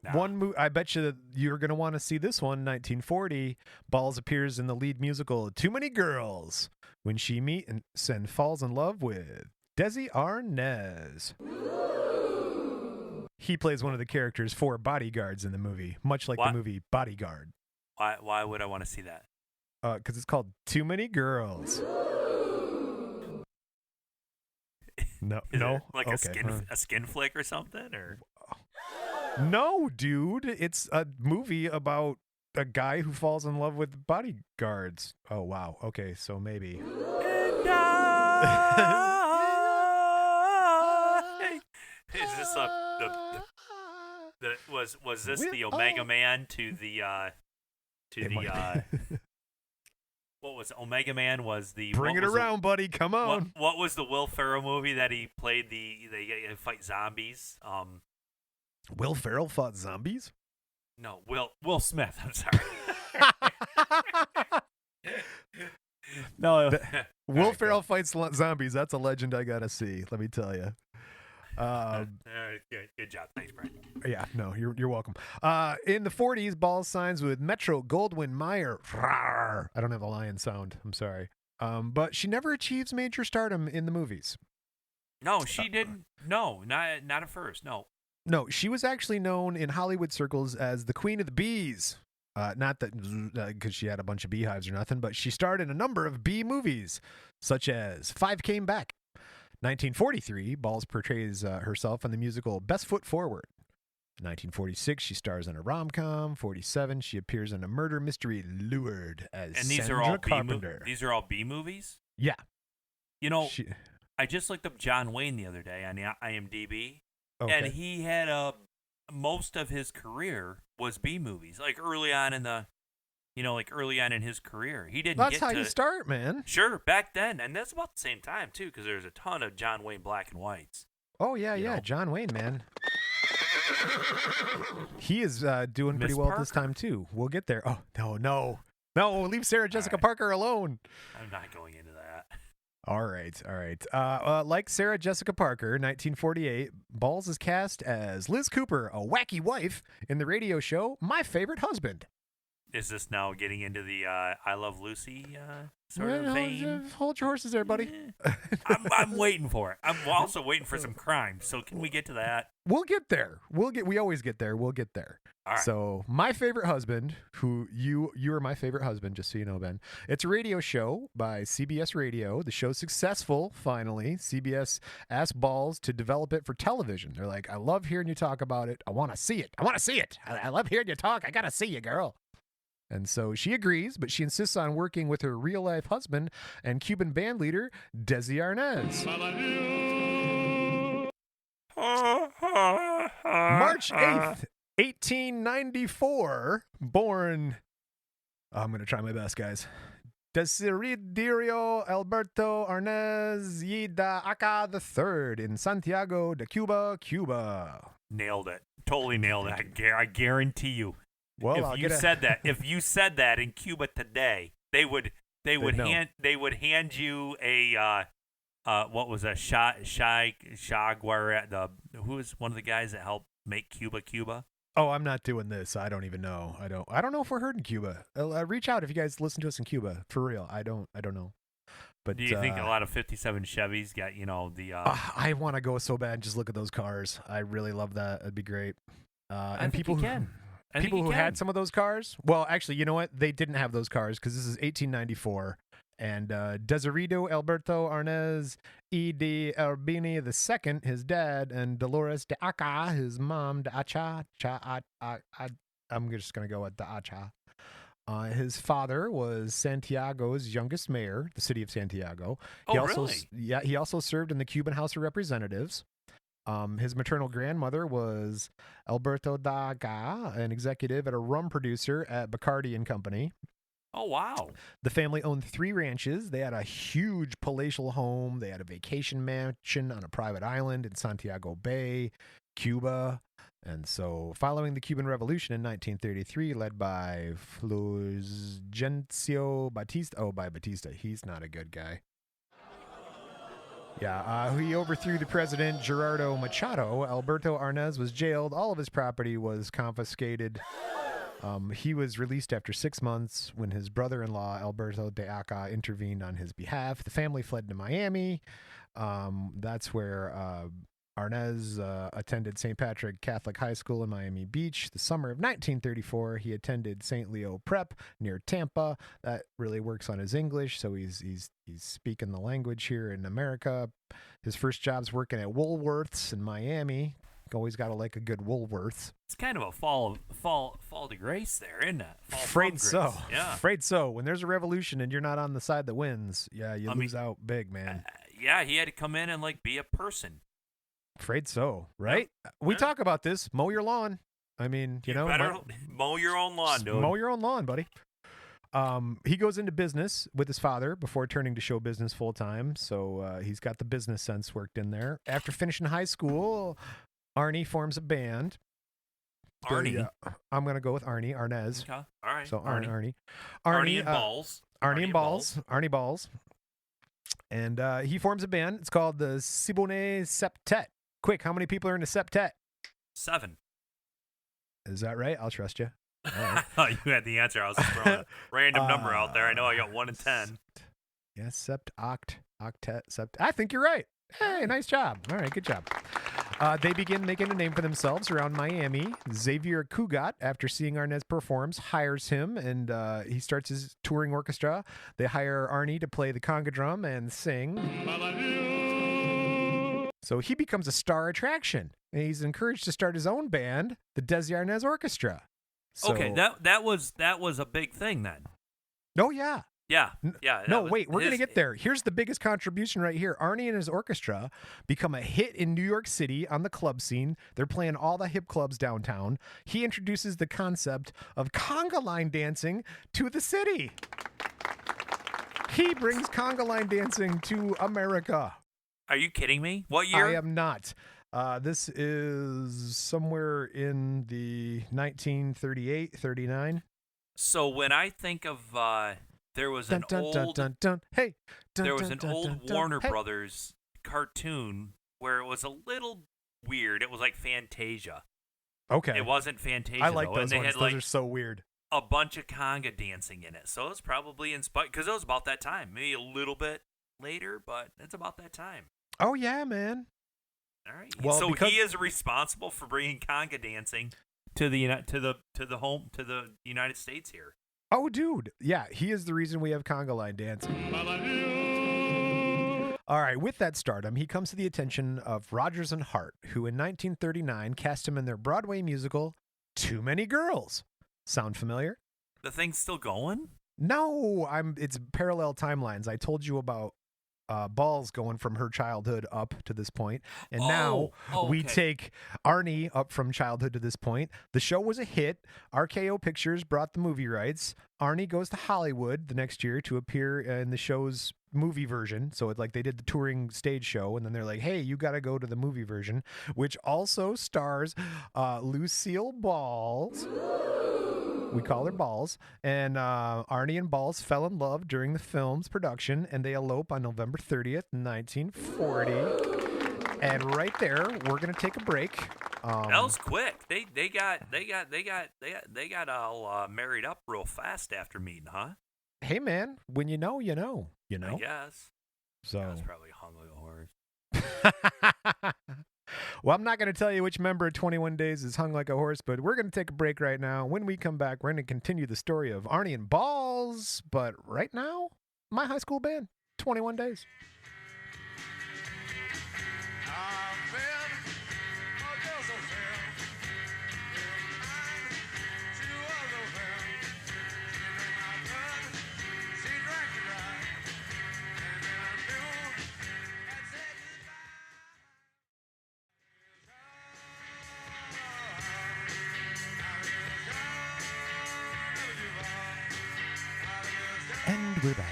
S1: I bet you that you're going to want to see this one. 1940, Balls appears in the lead musical Too Many Girls when she meets and falls in love with Desi Arnaz. He plays one of the characters' 4 bodyguards in the movie, much like the movie Bodyguard.
S2: Why would I want to see that?
S1: Because it's called Too Many Girls. No,
S2: like
S1: okay.
S2: a skin flick or something, or
S1: no, dude. It's a movie about a guy who falls in love with bodyguards. Oh wow. Okay, so maybe.
S2: Is this was this the Omega Man to the what was Omega Man was the
S1: Bring it around, buddy. Come on.
S2: What was the Will Ferrell movie that he played they fight zombies?
S1: Will Ferrell fought zombies?
S2: No, Will Smith. I'm sorry. No,
S1: Will Ferrell fights zombies. That's a legend I gotta see. Let me tell you.
S2: Good job, thanks, Brian.
S1: Yeah, no, you're welcome. In the 40s, Balls signs with Metro Goldwyn Mayer. Rawr. I don't have the lion sound. I'm sorry. But she never achieves major stardom in the movies.
S2: No, she didn't. No, not at first.
S1: No, she was actually known in Hollywood circles as the Queen of the Bees. Not that because she had a bunch of beehives or nothing, but she starred in a number of bee movies, such as Five Came Back. 1943, Balls portrays herself in the musical Best Foot Forward. 1946, she stars in a rom-com. 47, she appears in a murder mystery Lured as Sandra Carpenter.
S2: These are all B movies?
S1: Yeah.
S2: I just looked up John Wayne the other day on the IMDb,
S1: okay.
S2: And he had most of his career was B movies, like early on in his career. He didn't.
S1: That's how you start, man.
S2: Sure, back then, and that's about the same time too, because there's a ton of John Wayne black and whites.
S1: Oh yeah, John Wayne, man. He is doing pretty well this time too. We'll get there. Oh no! Leave Sarah Jessica Parker alone.
S2: I'm not going into that.
S1: All right. Like Sarah Jessica Parker, 1948, Balls is cast as Liz Cooper, a wacky wife, in the radio show My Favorite Husband.
S2: Is this now getting into the I Love Lucy sort of vein?
S1: Hold your horses there, buddy.
S2: I'm waiting for it. I'm also waiting for some crime. So can we get to that?
S1: We'll get there. We always get there. We'll get there.
S2: All right.
S1: So My Favorite Husband, who you are my favorite husband, just so you know, Ben. It's a radio show by CBS Radio. The show's successful, finally. CBS asked Balls to develop it for television. They're like, I love hearing you talk about it. I want to see it. I love hearing you talk. I got to see you, girl. And so she agrees, but she insists on working with her real-life husband and Cuban band leader, Desi Arnaz. March 8th, 1894, born... I'm going to try my best, guys. Desiderio Alberto Arnaz y de Aca III in Santiago de Cuba, Cuba.
S2: Nailed it. Totally nailed it. I guarantee you.
S1: Well,
S2: if you said that in Cuba today, they would hand you a what was a Shai Guaret, who was one of the guys that helped make Cuba.
S1: Oh, I'm not doing this. I don't even know. I don't know if we're heard in Cuba. Reach out if you guys listen to us in Cuba. For real. I don't know. But
S2: do you think a lot of 57 Chevys got the
S1: I want to go so bad and just look at those cars. I really love that. It'd be great. And people who had some of those cars. Well, actually, you know what? They didn't have those cars because this is 1894. And Desiderio Alberto Arnaz y de Albini II, his dad, and Dolores de Aca, his mom, de Acha. I'm just going to go with de Acha. His father was Santiago's youngest mayor, the city of Santiago.
S2: Really?
S1: Yeah, he also served in the Cuban House of Representatives. His maternal grandmother was Alberto Daga, an executive at a rum producer at McCarthy and Company.
S2: Oh, wow.
S1: The family owned 3 ranches. They had a huge palatial home. They had a vacation mansion on a private island in Santiago Bay, Cuba. And so, following the Cuban Revolution in 1933, led by Fulgencio Batista. By Batista. He's not a good guy. Yeah, he overthrew the president, Gerardo Machado. Alberto Arnaz was jailed. All of his property was confiscated. He was released after 6 months when his brother-in-law, Alberto de Aca, intervened on his behalf. The family fled to Miami. That's where Arnaz attended St. Patrick Catholic High School in Miami Beach. The summer of 1934, he attended St. Leo Prep near Tampa. That really works on his English, so he's speaking the language here in America. His first job's working at Woolworths in Miami. Always got to like a good Woolworths.
S2: It's kind of a fall to grace there, isn't it?
S1: Afraid so.
S2: Yeah.
S1: Afraid so. When there's a revolution and you're not on the side that wins, yeah, you lose out big, man.
S2: Yeah, he had to come in and like be a person.
S1: Afraid so, right? Yeah. We talk about this. Mow your lawn. I mean, you know,
S2: better mow your own lawn, dude.
S1: Mow your own lawn, buddy. He goes into business with his father before turning to show business full time. So he's got the business sense worked in there. After finishing high school, Arnie forms a band.
S2: Arnie?
S1: I'm going to go with Arnie, Arnaz.
S2: Okay. All right.
S1: So Arnie
S2: and Balls.
S1: Arnie and Balls. Arnie Balls. And he forms a band. It's called the Siboney Septet. Quick, how many people are in the septet?
S2: 7.
S1: Is that right? I'll trust you.
S2: Right. I thought you had the answer. I was just throwing a random number out there. I know I got 1 and 10.
S1: Yeah, octet, sept. I think you're right. Hey, nice job. All right, good job. They begin making a name for themselves around Miami. Xavier Cugat, after seeing Arnaz performs, hires him, and he starts his touring orchestra. They hire Arnie to play the conga drum and sing. Babalu. So he becomes a star attraction, and he's encouraged to start his own band, the Desi Arnaz Orchestra. So,
S2: okay, that was a big thing then.
S1: Oh yeah.
S2: Yeah.
S1: No, wait, we're going to get there. Here's the biggest contribution right here. Arnie and his orchestra become a hit in New York City on the club scene. They're playing all the hip clubs downtown. He introduces the concept of Conga Line Dancing to the city. He brings Conga Line Dancing to America.
S2: Are you kidding me? What year?
S1: I am not. This is somewhere in the 1938, 39.
S2: So when I think of... There was an old Warner Brothers cartoon where it was a little weird. It was like Fantasia.
S1: Okay.
S2: It wasn't Fantasia.
S1: I like
S2: though.
S1: those
S2: and they
S1: ones.
S2: had,
S1: Those are so weird.
S2: A bunch of conga dancing in it. So it was probably inspired because it was about that time. Maybe a little bit later, but it's about that time.
S1: Oh yeah, man.
S2: All right.
S1: Well,
S2: so he is responsible for bringing conga dancing to the United States here.
S1: Oh, dude. Yeah, he is the reason we have Conga Line Dancing. All right, with that stardom, he comes to the attention of Rodgers and Hart, who in 1939 cast him in their Broadway musical, Too Many Girls. Sound familiar?
S2: The thing's still going?
S1: No, it's parallel timelines. I told you about Balls going from her childhood up to this point, and now we take Arnie up from childhood to this point. The show was a hit. RKO Pictures brought the movie rights. Arnie goes to Hollywood the next year to appear in the show's movie version. So it's like they did the touring stage show, and then they're like, hey, you got to go to the movie version, which also stars Lucille Balls. We call her Balls. And Arnie and Balls fell in love during the film's production, and they elope on November 30th, 1940. And right there, we're gonna take a break.
S2: That was quick. They got all married up real fast after meeting, huh?
S1: Hey man, when you know, you know.
S2: I guess.
S1: So
S2: I was probably hung like a horse.
S1: Well, I'm not going to tell you which member of 21 Days is hung like a horse, but we're going to take a break right now. When we come back, we're going to continue the story of Arnie and Balls. But right now, my high school band, 21 Days. And we're back.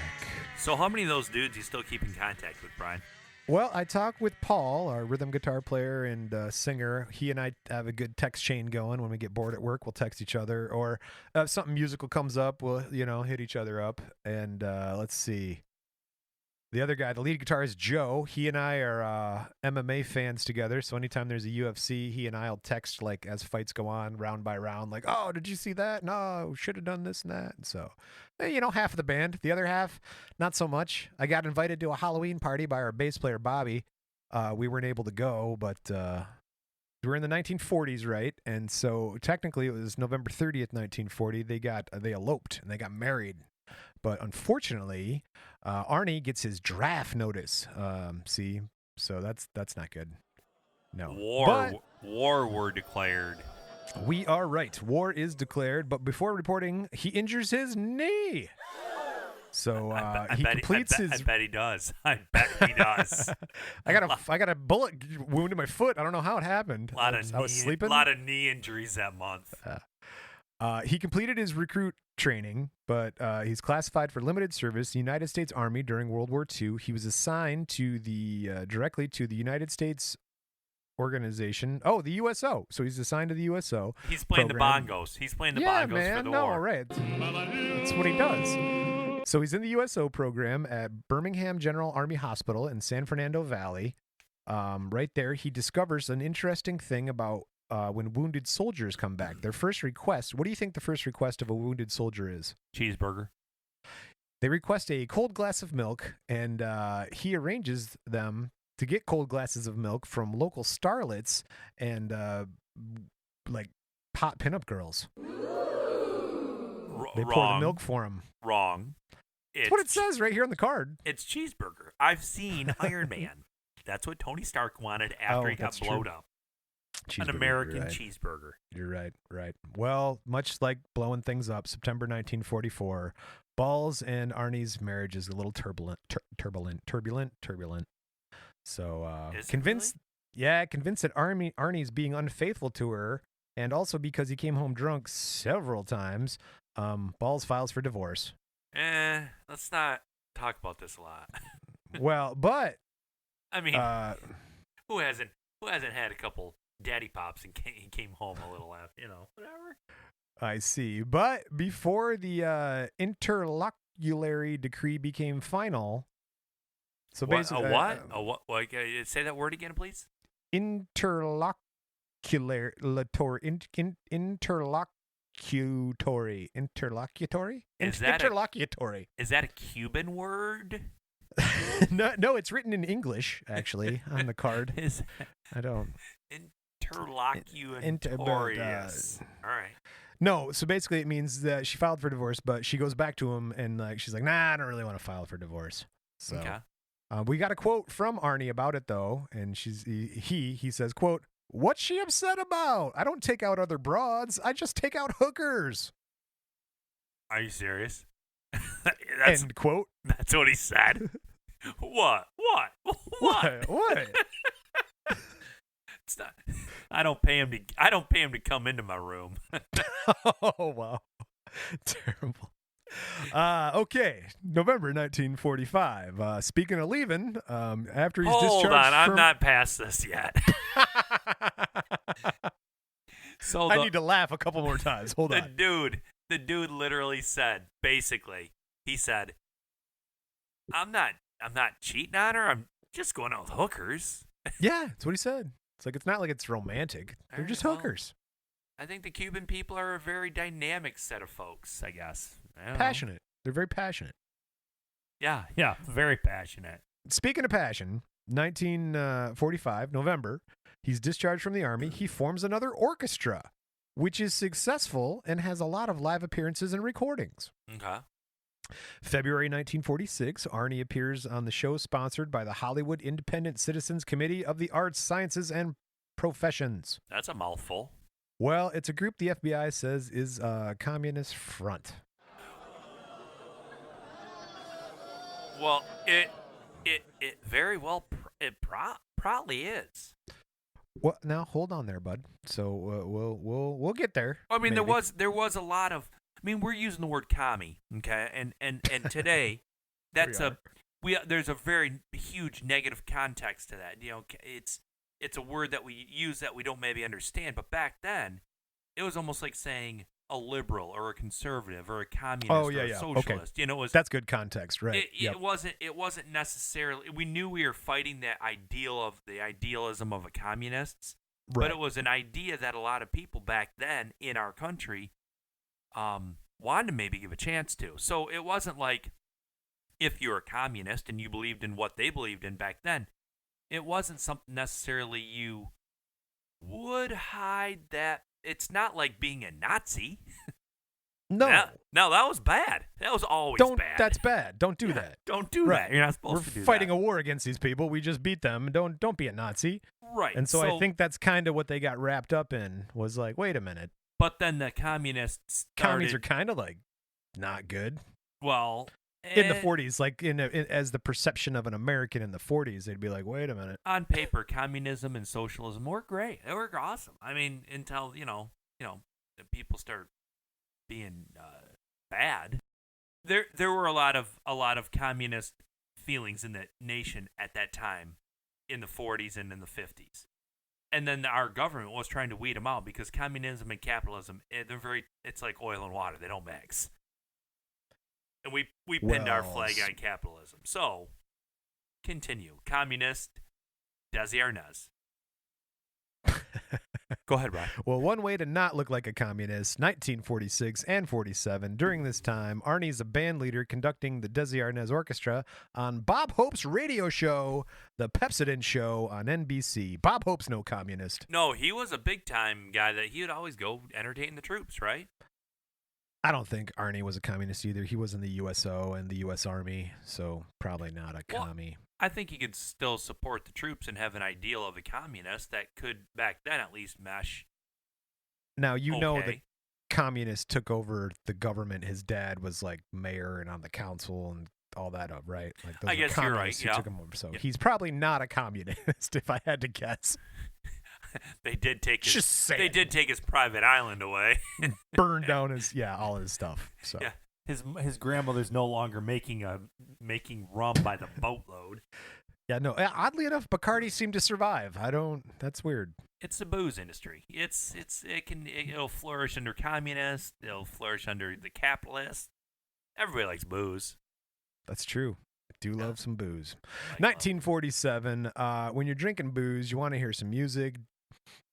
S2: So how many of those dudes you still keep in contact with, Brian?
S1: Well, I talk with Paul, our rhythm guitar player and singer. He and I have a good text chain going. When we get bored at work, we'll text each other. Or if something musical comes up, we'll, hit each other up. And let's see. The other guy, the lead guitarist, Joe, he and I are MMA fans together. So anytime there's a UFC, he and I will text like as fights go on, round by round, like, oh, did you see that? No, should have done this and that. And so, half of the band. The other half, not so much. I got invited to a Halloween party by our bass player, Bobby. We weren't able to go, but we were in the 1940s, right? And so technically it was November 30th, 1940. They eloped and they got married. But unfortunately, Arnie gets his draft notice. See, so that's not good. No.
S2: War were declared.
S1: We are right. War is declared. But before reporting, he injures his knee. So he completes his.
S2: I bet he does. I bet he does.
S1: I got a bullet wound in my foot. I don't know how it happened. I was sleeping.
S2: A lot of knee injuries that month.
S1: He completed his recruit training, but he's classified for limited service, United States Army during World War II. He was assigned to directly to the United States organization. Oh, the USO. So he's assigned to the USO.
S2: He's playing
S1: program.
S2: the bongos. He's playing the bongos for the war.
S1: Right. That's what he does. So he's in the USO program at Birmingham General Army Hospital in San Fernando Valley. Right there, he discovers an interesting thing about when wounded soldiers come back. Their first request, what do you think the first request of a wounded soldier is?
S2: Cheeseburger.
S1: They request a cold glass of milk, and he arranges them to get cold glasses of milk from local starlets and like hot pinup girls. They pour the milk for him.
S2: Wrong.
S1: That's what it says right here on the card.
S2: It's cheeseburger. I've seen Iron Man. That's what Tony Stark wanted after he got blowed up. An American cheeseburger.
S1: You're right. Well, much like blowing things up, September 1944, Balls and Arnie's marriage is a little turbulent. So convinced that Arnie's being unfaithful to her, and also because he came home drunk several times, Balls files for divorce.
S2: Let's not talk about this a lot.
S1: Well, but
S2: I mean, who hasn't had a couple daddy pops and came home a little after, whatever.
S1: I see. But before the interlocutory decree became final, so basically,
S2: a what? Like, say that word again, please.
S1: Interlocutory.
S2: Is that a Cuban word?
S1: No, it's written in English actually on the card. I don't.
S2: Interlocutorious. All right.
S1: No, so basically it means that she filed for divorce, but she goes back to him and she's like, nah, I don't really want to file for divorce. So we got a quote from Arnie about it though, and he says, quote, "What's she upset about? I don't take out other broads. I just take out hookers."
S2: Are you serious?
S1: End quote.
S2: That's what he said. What? It's not. I don't pay him to come into my room.
S1: Oh wow, terrible. Okay, November 1945. Speaking of leaving, after he's discharged. Hold on,
S2: I'm not past this yet. So
S1: I need to laugh a couple more times. Hold on.
S2: The dude literally said, basically, he said, I'm not cheating on her. I'm just going out with hookers.
S1: Yeah, that's what he said. It's like, it's not like it's romantic. They're just hookers.
S2: I think the Cuban people are a very dynamic set of folks, I guess.
S1: Passionate. They're very passionate.
S2: Yeah, very passionate.
S1: Speaking of passion, 1945, November, he's discharged from the Army. He forms another orchestra, which is successful and has a lot of live appearances and recordings.
S2: Okay.
S1: February 1946, Arnie appears on the show sponsored by the Hollywood Independent Citizens Committee of the Arts, Sciences, and Professions.
S2: That's a mouthful.
S1: Well, it's a group the FBI says is a communist front.
S2: Well, it very well probably is.
S1: Well, now hold on there, bud. So we'll get there.
S2: I mean,
S1: maybe.
S2: there was a lot of I mean, we're using the word commie, okay? And today, that's there's a very huge negative context to that. You know, it's a word that we use that we don't maybe understand, but back then, it was almost like saying a liberal or a conservative or a communist or a socialist.
S1: Okay.
S2: You know,
S1: that's good context, right?
S2: It wasn't necessarily. We knew we were fighting the idealism of a communists, but it was an idea that a lot of people back then in our country wanted to maybe give a chance to. So it wasn't like if you're a communist and you believed in what they believed in back then, it wasn't something necessarily you would hide that. It's not like being a Nazi.
S1: No,
S2: that was bad. That was always bad.
S1: That's bad. Don't do that.
S2: Don't do that. You're not supposed to do that.
S1: We're fighting a war against these people. We just beat them. Don't be a Nazi.
S2: Right.
S1: And so I think that's kind of what they got wrapped up in, was like, wait a minute.
S2: But then the communists
S1: Commies are kind of like not good.
S2: Well,
S1: in the 40s, like as the perception of an American in the 40s, they'd be like, wait a minute.
S2: On paper, communism and socialism were great. They were awesome. I mean, until you know, the people start being bad. There were a lot of communist feelings in the nation at that time, in the 40s and in the 50s. And then our government was trying to weed them out because communism and capitalism, it's like oil and water. They don't mix. And we pinned our flag on capitalism. So, continue. Communist, Desi Arnaz. Go ahead, Ryan.
S1: Well, one way to not look like a communist, 1946 and 47. During this time, Arnie's a band leader conducting the Desi Arnaz Orchestra on Bob Hope's radio show, The Pepsodent Show on NBC. Bob Hope's no communist.
S2: No, he was a big-time guy that he would always go entertain the troops, right?
S1: I don't think Arnie was a communist either. He was in the USO and the U.S. Army, so probably not a commie.
S2: I think he could still support the troops and have an ideal of a communist that could, back then at least, mesh.
S1: Now, know the communists took over the government. His dad was like mayor and on the council and all that up, right? Like those
S2: I guess you're right.
S1: Who took him over. So he's probably not a communist, if I had to guess.
S2: They did take his private island away.
S1: Burned down all his stuff. So
S2: yeah. His grandmother's no longer making rum by the boatload.
S1: Yeah, no. Oddly enough, McCarthy seemed to survive. That's weird.
S2: It's the booze industry. It'll flourish under communists. It'll flourish under the capitalists. Everybody likes booze.
S1: That's true. I do love some booze. 1947. When you're drinking booze, you want to hear some music.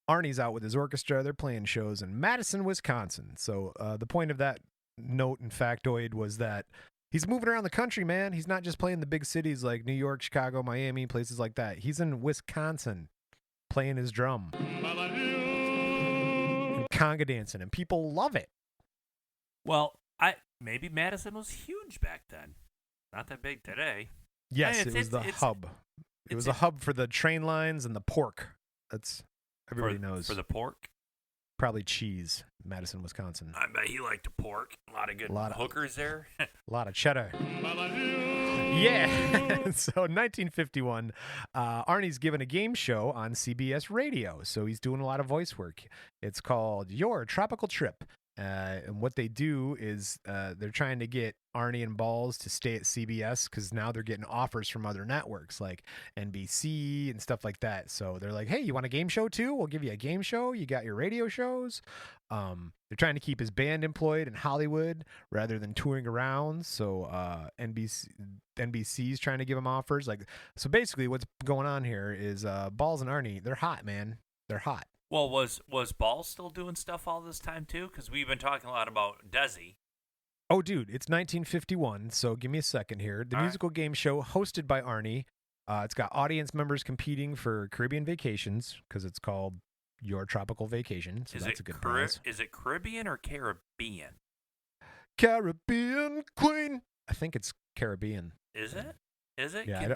S1: Arnie's out with his orchestra. They're playing shows in Madison, Wisconsin. So the point of that note and factoid was that he's moving around the country, man. He's not just playing the big cities like New York, Chicago, Miami, places like that. He's in Wisconsin playing his drum. And conga dancing, and people love it.
S2: Well, maybe Madison was huge back then. Not that big today.
S1: Yes, it was the hub. It was a hub for the train lines and the pork. That's everybody knows.
S2: For the pork?
S1: Probably cheese, Madison, Wisconsin.
S2: I bet he liked the pork. A lot of good hookers there.
S1: A lot of cheddar. Yeah. So 1951, Arnie's given a game show on CBS Radio. So he's doing a lot of voice work. It's called Your Tropical Trip. And what they do is they're trying to get Arnie and Balls to stay at CBS because now they're getting offers from other networks like NBC and stuff like that. So they're like, hey, you want a game show too? We'll give you a game show. You got your radio shows. They're trying to keep his band employed in Hollywood rather than touring around. So NBC's trying to give him offers. So basically what's going on here is Balls and Arnie, they're hot, man. They're hot.
S2: Well, was Balls still doing stuff all this time too? Because we've been talking a lot about Desi.
S1: Oh, dude, it's 1951, so give me a second here. The musical game show hosted by Arnie. It's got audience members competing for Caribbean vacations because it's called Your Tropical Vacation, so that's a good prize.
S2: Is it Caribbean or Caribbean?
S1: Caribbean Queen. I think it's Caribbean.
S2: Is it?
S1: Yeah,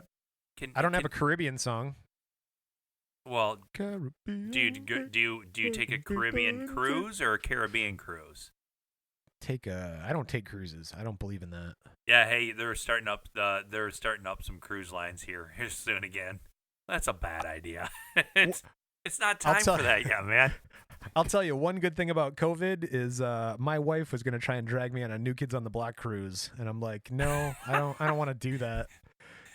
S1: I don't have a Caribbean song.
S2: Well,
S1: Caribbean,
S2: do you take a Caribbean cruise or a Caribbean cruise?
S1: I don't take cruises. I don't believe in that.
S2: Yeah, hey, they're starting up some cruise lines here soon again. That's a bad idea. It's not time for that yet, man.
S1: I'll tell you one good thing about COVID is my wife was going to try and drag me on a New Kids on the Block cruise, and I'm like, no, I don't want to do that.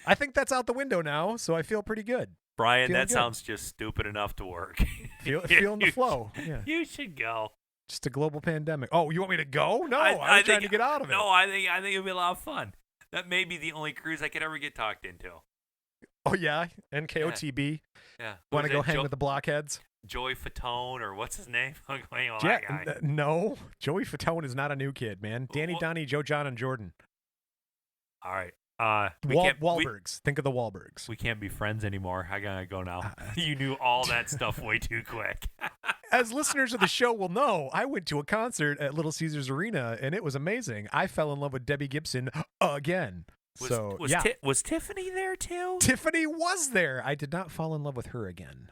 S1: I think that's out the window now, so I feel pretty good.
S2: Brian,
S1: Feeling
S2: that
S1: good.
S2: sounds just stupid enough to work.
S1: Feeling the flow. Yeah.
S2: You should go.
S1: Just a global pandemic. Oh, you want me to go? No, I was trying to get out of it.
S2: No, I think it'd be a lot of fun. That may be the only cruise I could ever get talked into.
S1: Oh yeah, NKOTB.
S2: Yeah.
S1: Want to go hang with the blockheads?
S2: Joey Fatone, or what's his name?
S1: Yeah,
S2: that guy.
S1: No, Joey Fatone is not a new kid, man. Danny, Donnie, Joe, John, and Jordan.
S2: All right.
S1: Wahlbergs. Think of the Wahlbergs.
S2: We can't be friends anymore. I gotta go now. You knew all that stuff way too quick.
S1: As listeners of the show will know, I went to a concert at Little Caesars Arena, and it was amazing. I fell in love with Debbie Gibson again.
S2: Was Tiffany there too?
S1: Tiffany was there. I did not fall in love with her again.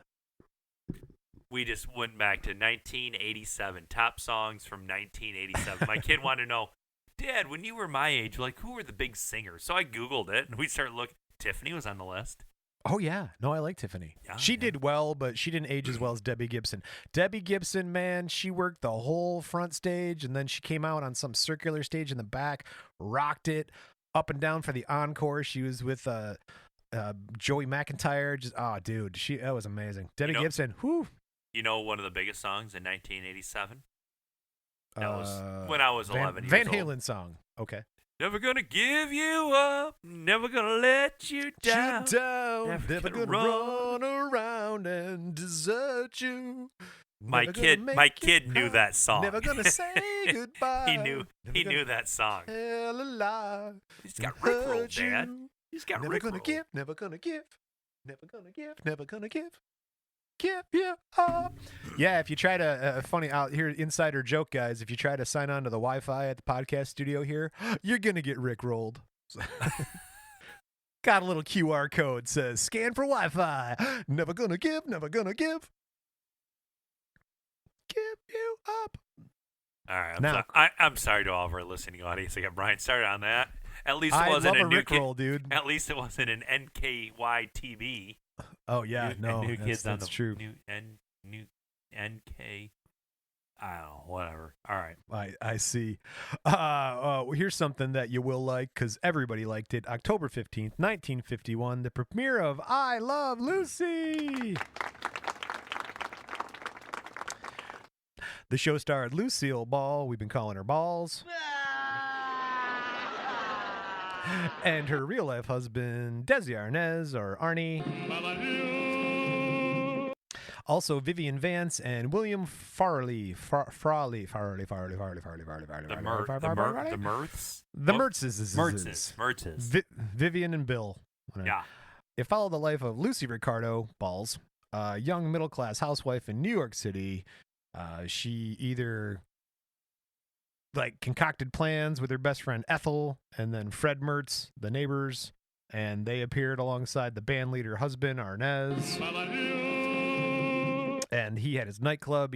S2: We just went back to 1987. Top songs from 1987. My kid wanted to know, Dad, when you were my age, like, who were the big singers? So I Googled it, and we started looking. Tiffany was on the list.
S1: Oh, yeah. No, I like Tiffany.
S2: Yeah,
S1: she did well, but she didn't age as well as Debbie Gibson. Debbie Gibson, man, she worked the whole front stage, and then she came out on some circular stage in the back, rocked it up and down for the encore. She was with Joey McIntyre. Just, dude, that was amazing. Debbie Gibson, whew.
S2: You know one of the biggest songs in 1987? That was when I was 11
S1: Van
S2: years old.
S1: Halen song. Okay.
S2: Never gonna give you up. Never gonna let you down.
S1: Never gonna run around and desert you.
S2: My kid knew that song.
S1: Never gonna say goodbye.
S2: he knew that song.
S1: Hell alive.
S2: He's got rickrolled, Dad. He's got
S1: never
S2: rickrolled.
S1: Gonna give, never gonna give. Never gonna give. Never gonna give. Give you up. Yeah, if you try to, funny out here, insider joke, guys, if you try to sign on to the Wi-Fi at the podcast studio here, you're going to get rickrolled. Got a little QR code, says, scan for Wi-Fi. Never gonna give, never gonna give. Give you up.
S2: All right, I'm sorry to all of our listening audience. I got Brian started on that. At least it wasn't
S1: a rickroll, dude.
S2: At least it wasn't an NKYTB.
S1: Oh yeah,
S2: new kids
S1: that's true.
S2: New NK. I don't know, whatever. All right.
S1: I see. Here's something that you will like because everybody liked it. October 15th, 1951, the premiere of I Love Lucy. The show starred Lucille Ball. We've been calling her Balls. And her real-life husband, Desi Arnaz, or Arnie. Also, Vivian Vance and William Farley. Farley.
S2: The Mertzes.
S1: Vivian and Bill.
S2: Yeah.
S1: It followed the life of Lucy Ricardo, Balls, a young middle-class housewife in New York City. She either concocted plans with her best friend Ethel and then Fred Mertz, the neighbors, and they appeared alongside the bandleader husband Arnaz. And he had his nightclub.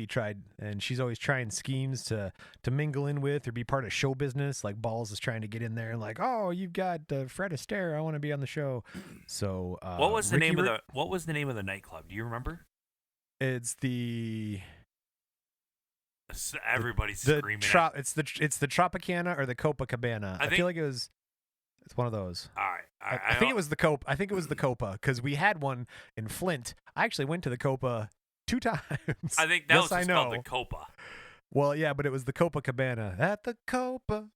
S1: And she's always trying schemes to mingle in with or be part of show business. Like Balls is trying to get in there and oh, you've got Fred Astaire. I want to be on the show. So
S2: what was the name of the nightclub? Do you remember?
S1: It's the.
S2: Everybody's screaming.
S1: It's the Tropicana or the Copacabana. I feel like it's one of those.
S2: All right.
S1: I think it was the Copa. I think it was the Copa because we had one in Flint. I actually went to the Copa 2 times.
S2: I think that was called the Copa.
S1: Well, yeah, but it was the Copacabana. At the Copacabana,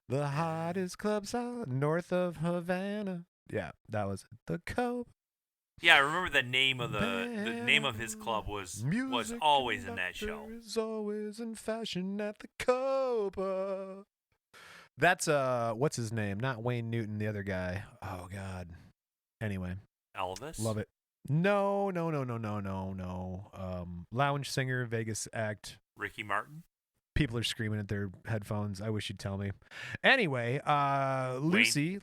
S1: the hottest clubs north of Havana. Yeah, that was the Copa.
S2: Yeah, I remember the name of the name of his club was always in that show.
S1: Is always in fashion at the Copa. That's what's his name? Not Wayne Newton, the other guy. Oh God. Anyway,
S2: Elvis.
S1: Love it. No. Lounge singer, Vegas act.
S2: Ricky Martin.
S1: People are screaming at their headphones. I wish you'd tell me. Anyway, Lucy.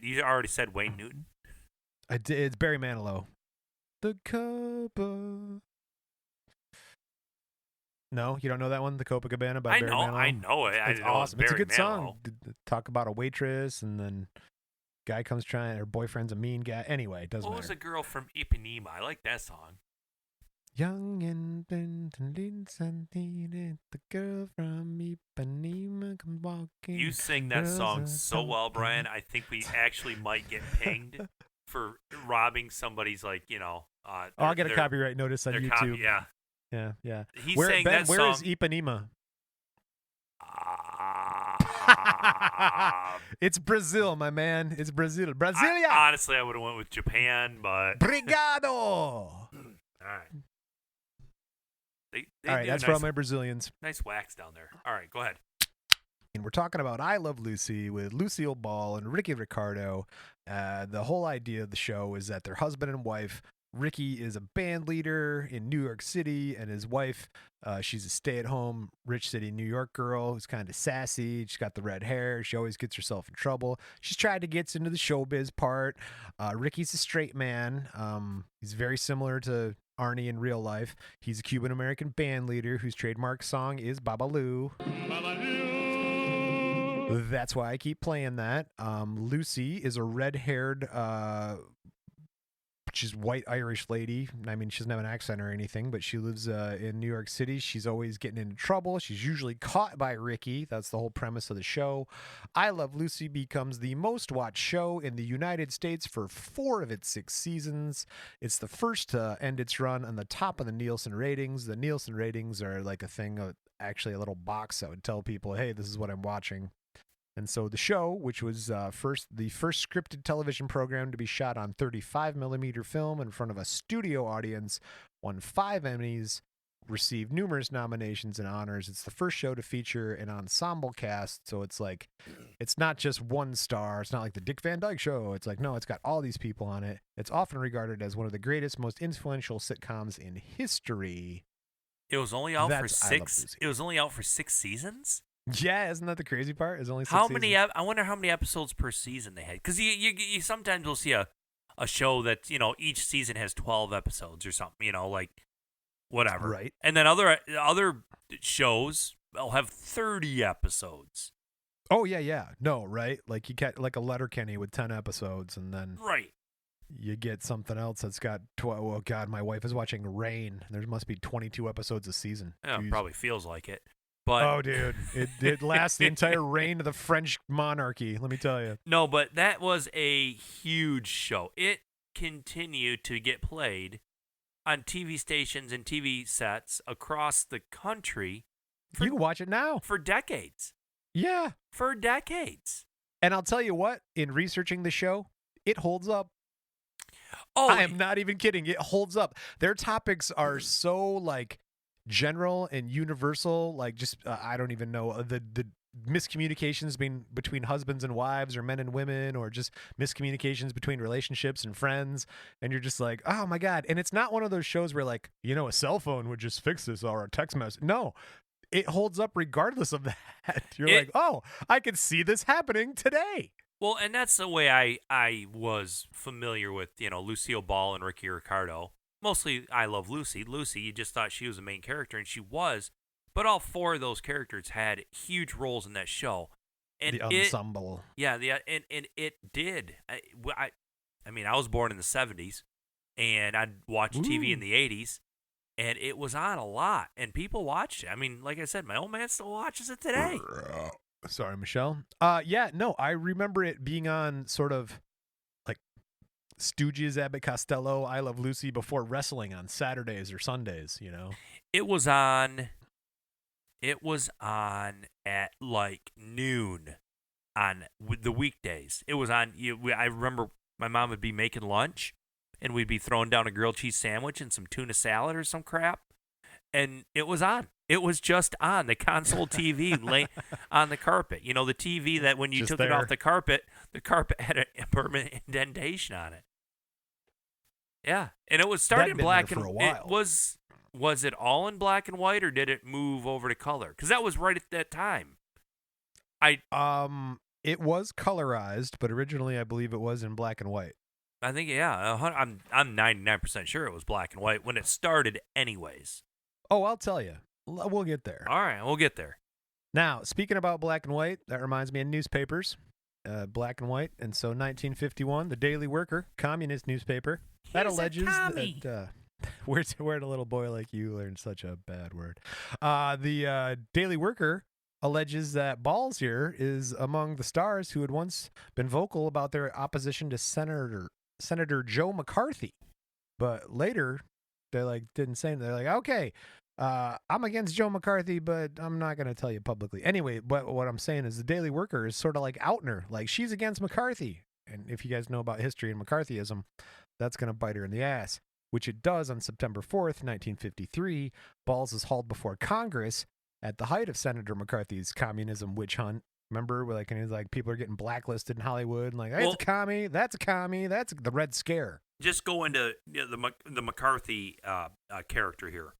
S2: You already said Wayne Newton.
S1: It's Barry Manilow. The Copa. No, you don't know that one? The Copacabana by Barry Manilow?
S2: I know it.
S1: It's awesome. It's a good song. Talk about a waitress and then guy comes trying, her boyfriend's a mean guy. Anyway, it doesn't matter.
S2: What was the girl from Ipanema? I like that song.
S1: Young and the girl from Ipanema comes walking.
S2: You sing that song so well, Brian. I think we actually might get pinged for robbing somebody's, like,
S1: I'll get a copyright notice on YouTube. Yeah.
S2: He
S1: Where,
S2: sang
S1: Ben,
S2: that
S1: where
S2: song.
S1: is Ipanema? It's Brazil, my man. It's Brazil. Brasilia.
S2: Honestly, I would have went with Japan, but
S1: Brigado.
S2: all right. They
S1: All right,
S2: do
S1: that's for all my Brazilians.
S2: nice wax down there. All right, go ahead.
S1: And we're talking about I Love Lucy with Lucille Ball and Ricky Ricardo. The whole idea of the show is that they're husband and wife. Ricky is a band leader in New York City, and his wife, she's a stay-at-home, rich city New York girl who's kind of sassy. She's got the red hair. She always gets herself in trouble. She's tried to get into the showbiz part. Ricky's a straight man. He's very similar to Arnie in real life. He's a Cuban-American band leader whose trademark song is Babalu. Babalu. That's why I keep playing that. Lucy is a red-haired she's white Irish lady. I mean, she doesn't have an accent or anything, but she lives in New York City. She's always getting into trouble. She's usually caught by Ricky. That's the whole premise of the show. I Love Lucy becomes the most watched show in the United States for 4 of its 6 seasons. It's the first to end its run on the top of the Nielsen ratings. The Nielsen ratings are like a thing, actually a little box that would tell people, hey, this is what I'm watching. And so the show, which was the first scripted television program to be shot on 35mm film in front of a studio audience, won 5 Emmys, received numerous nominations and honors. It's the first show to feature an ensemble cast, so it's like, it's not just one star. It's not like the Dick Van Dyke Show. It's like, no, it's got all these people on it. It's often regarded as one of the greatest, most influential sitcoms in history.
S2: It was only out for 6. It was only out for 6 seasons.
S1: Yeah, isn't that the crazy part? It's only 6
S2: how
S1: seasons.
S2: many? I wonder how many episodes per season they had. Because you sometimes will see a show that each season has 12 episodes or something. Like whatever.
S1: Right.
S2: And then other shows will have 30 episodes.
S1: Oh yeah. No, right? Like you get like a Letterkenny with 10 episodes, and then
S2: right.
S1: You get something else that's got 12. Oh God, my wife is watching Rain. There must be 22 episodes a season.
S2: Yeah, it probably feels like it. But,
S1: oh, dude, it lasts the entire reign of the French monarchy, let me tell you.
S2: No, but that was a huge show. It continued to get played on TV stations and TV sets across the country.
S1: You can watch it now.
S2: For decades.
S1: Yeah.
S2: For decades.
S1: And I'll tell you what, in researching the show, it holds up.
S2: Oh,
S1: I am not even kidding. It holds up. Their topics are so, like, general and universal, like just I don't even know the miscommunications between husbands and wives, or men and women, or just miscommunications between relationships and friends, and you're just like, oh my God. And it's not one of those shows where, like, a cell phone would just fix this, or a text message. No, it holds up regardless of that. You're like, oh, I could see this happening today.
S2: Well, and that's the way I was familiar with Lucille Ball and Ricky Ricardo. Mostly, I Love Lucy. Lucy, you just thought she was the main character, and she was. But all 4 of those characters had huge roles in that show. And
S1: the ensemble.
S2: And it did. I mean, I was born in the 70s, and I'd watch TV in the 80s, and it was on a lot, and people watched it. I mean, like I said, my old man still watches it today.
S1: Sorry, Michelle. Yeah, no, I remember it being on sort of Stooges, Abbott Costello, I Love Lucy before wrestling on Saturdays or Sundays,
S2: It was on at like noon on the weekdays. It was on. I remember my mom would be making lunch, and we'd be throwing down a grilled cheese sandwich and some tuna salad or some crap, and it was on. It was just on the console TV on the carpet. The TV that when you
S1: just
S2: took
S1: there.
S2: it off the carpet had a permanent indentation on it. Yeah, and it was started in black and white. Was it all in black and white, or did it move over to color? Because that was right at that time.
S1: It was colorized, but originally I believe it was in black and white.
S2: I think I'm 99% sure it was black and white when it started, anyways.
S1: Oh, I'll tell you. We'll get there.
S2: All right, we'll get there.
S1: Now, speaking about black and white, that reminds me of newspapers. Black and white, and so 1951, the Daily Worker, communist newspaper, that alleges that Where'd a little boy like you learn such a bad word? The Daily Worker alleges that Balls here is among the stars who had once been vocal about their opposition to Senator Joe McCarthy, but later they didn't say anything. They're like, okay, I'm against Joe McCarthy, but I'm not going to tell you publicly. Anyway, but what I'm saying is the Daily Worker is sort of like outing her, like she's against McCarthy. And if you guys know about history and McCarthyism, that's going to bite her in the ass, which it does on September 4th, 1953. Balls is hauled before Congress at the height of Senator McCarthy's communism witch hunt. Remember, and he's like, people are getting blacklisted in Hollywood, and like, hey, it's a commie, that's the Red Scare.
S2: Just go into the McCarthy character here,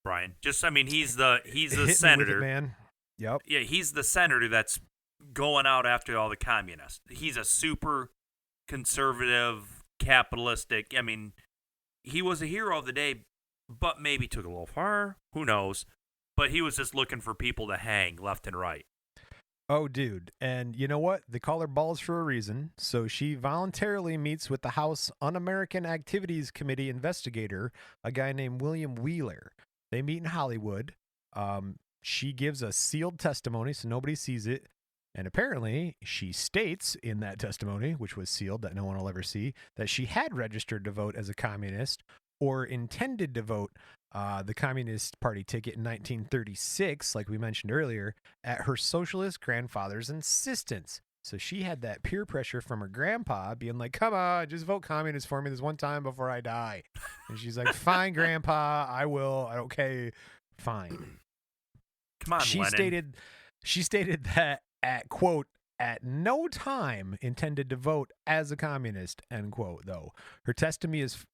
S2: Brian. He's the senator,
S1: man. Yep.
S2: Yeah, he's the senator that's going out after all the communists. He's a super conservative, capitalistic. I mean, he was a hero of the day, but maybe took it a little far. Who knows? But he was just looking for people to hang left and right.
S1: Oh, dude. And you know what? They call her Balls for a reason. So she voluntarily meets with the House Un-American Activities Committee investigator, a guy named William Wheeler. They meet in Hollywood. She gives a sealed testimony, so nobody sees it. And apparently, she states in that testimony, which was sealed that no one will ever see, that she had registered to vote as a communist or intended to vote the Communist Party ticket in 1936, like we mentioned earlier, at her socialist grandfather's insistence. So she had that peer pressure from her grandpa being like, come on, just vote communist for me this one time before I die. And she's like, fine, grandpa, I will. Okay, fine.
S2: Come on, Lenin.
S1: She stated that at no time intended to vote as a communist, end quote, though. Her testimony is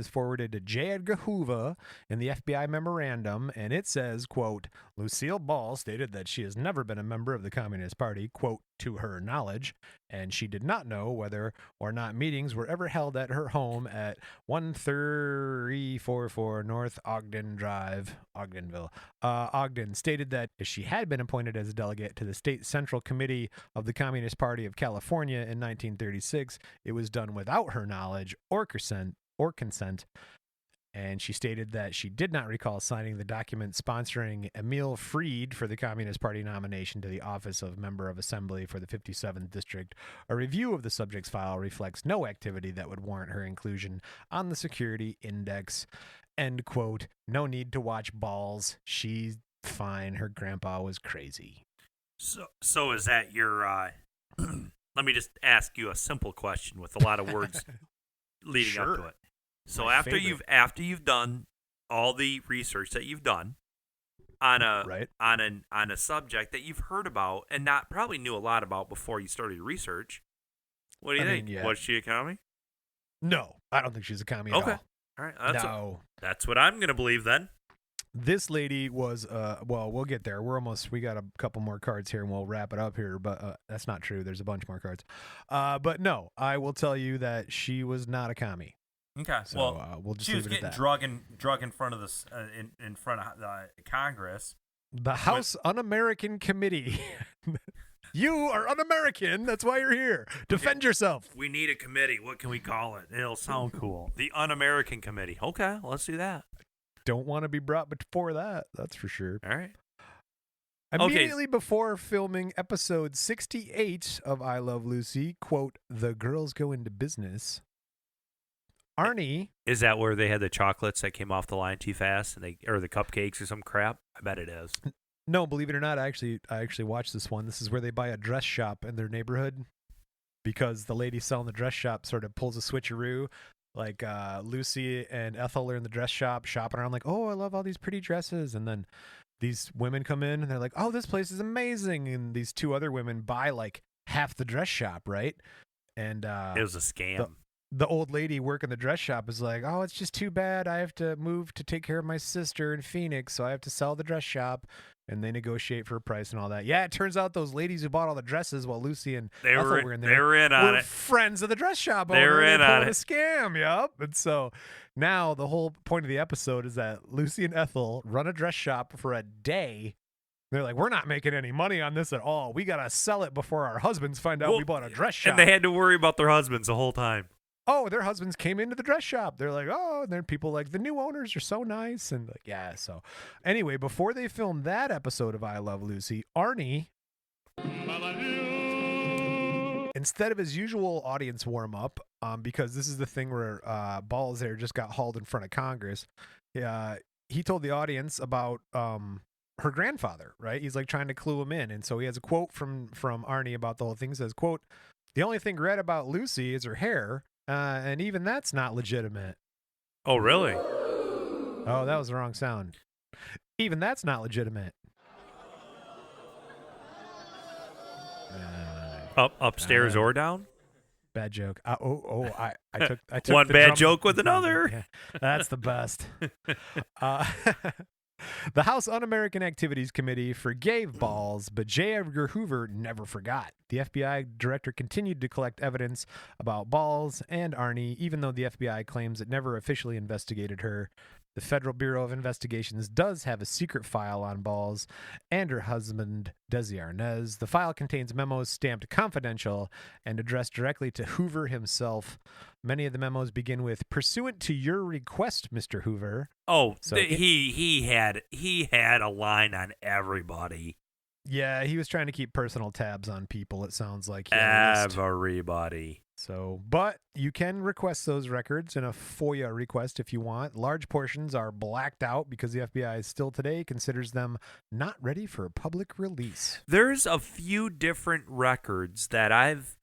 S1: forwarded to J. Edgar Hoover in the FBI memorandum, and it says, quote, Lucille Ball stated that she has never been a member of the Communist Party, quote, to her knowledge, and she did not know whether or not meetings were ever held at her home at 1344 North Ogden Drive, Ogdenville. Ogden stated that she had been appointed as a delegate to the State Central Committee of the Communist Party of California in 1936. It was done without her knowledge or consent. And she stated that she did not recall signing the document sponsoring Emil Fried for the Communist Party nomination to the office of Member of Assembly for the 57th District. A review of the subject's file reflects no activity that would warrant her inclusion on the security index. End quote. No need to watch Balls. She's fine. Her grandpa was crazy.
S2: So is that your... Let me just ask you a simple question with a lot of words leading up to it. So after you've done all the research that you've done on a subject that you've heard about and not probably knew a lot about before you started your research, what do you think?
S1: Yeah.
S2: Was she a commie?
S1: No, I don't think she's a commie at all.
S2: All right. That's what I'm going to believe then.
S1: This lady was, well, we'll get there. We got a couple more cards here and we'll wrap it up here, but that's not true. There's a bunch more cards. But no, I will tell you that she was not a commie.
S2: Okay.
S1: So, we'll just
S2: she was getting drug in front of this in front of Congress.
S1: The House Un-American Committee. You are un-American. That's why you're here. Defend yourself.
S2: We need a committee. What can we call it? It'll sound cool. The Un-American Committee. Okay, let's do that.
S1: Don't want to be brought before that. That's for sure.
S2: All right.
S1: Immediately before filming episode 68 of I Love Lucy, quote, The Girls Go Into Business, Arnie.
S2: Is that where they had the chocolates that came off the line too fast, or the cupcakes or some crap? I bet it is.
S1: No, believe it or not, I actually watched this one. This is where they buy a dress shop in their neighborhood because the lady selling the dress shop sort of pulls a switcheroo. Like Lucy and Ethel are in the dress shop shopping around like, oh, I love all these pretty dresses. And then these women come in and they're like, oh, this place is amazing. And these two other women buy like half the dress shop, right? And
S2: it was a scam.
S1: The old lady working the dress shop is like, oh, it's just too bad. I have to move to take care of my sister in Phoenix, so I have to sell the dress shop. And they negotiate for a price and all that. Yeah, it turns out those ladies who bought all the dresses while Lucy and Ethel were in there
S2: they were in on
S1: were
S2: it.
S1: friends of the dress shop owner.
S2: They were in on it.
S1: A scam, yup. And so now the whole point of the episode is that Lucy and Ethel run a dress shop for a day. They're like, we're not making any money on this at all. We got to sell it before our husbands find out we bought a dress shop.
S2: And they had to worry about their husbands the whole time.
S1: oh, their husbands came into the dress shop. They're like, oh, and then people like, the new owners are so nice. And like, yeah. So anyway, before they filmed that episode of I Love Lucy, Arnie, instead of his usual audience warm up, because this is the thing where Balls there just got hauled in front of Congress. He told the audience about her grandfather, right? He's like trying to clue him in. And so he has a quote from Arnie about the whole thing. It says, quote, "The only thing red about Lucy is her hair. And even that's not legitimate."
S2: Oh, really?
S1: Oh, that was the wrong sound. Even that's not legitimate.
S2: Upstairs or down?
S1: Bad joke. I took
S2: one
S1: the
S2: bad
S1: drum-
S2: joke with another.
S1: Yeah, that's the best. The House Un-American Activities Committee forgave Balls, but J. Edgar Hoover never forgot. The FBI director continued to collect evidence about Balls and Arnie, even though the FBI claims it never officially investigated her. The Federal Bureau of Investigations does have a secret file on Balls and her husband, Desi Arnaz. The file contains memos stamped confidential and addressed directly to Hoover himself. Many of the memos begin with, "Pursuant to your request, Mr. Hoover."
S2: Oh,
S1: So
S2: he had a line on everybody.
S1: Yeah, he was trying to keep personal tabs on people, it sounds like. He had a list.
S2: Everybody.
S1: So, but you can request those records in a FOIA request if you want. Large portions are blacked out because the FBI still today considers them not ready for public release.
S2: There's a few different records that I've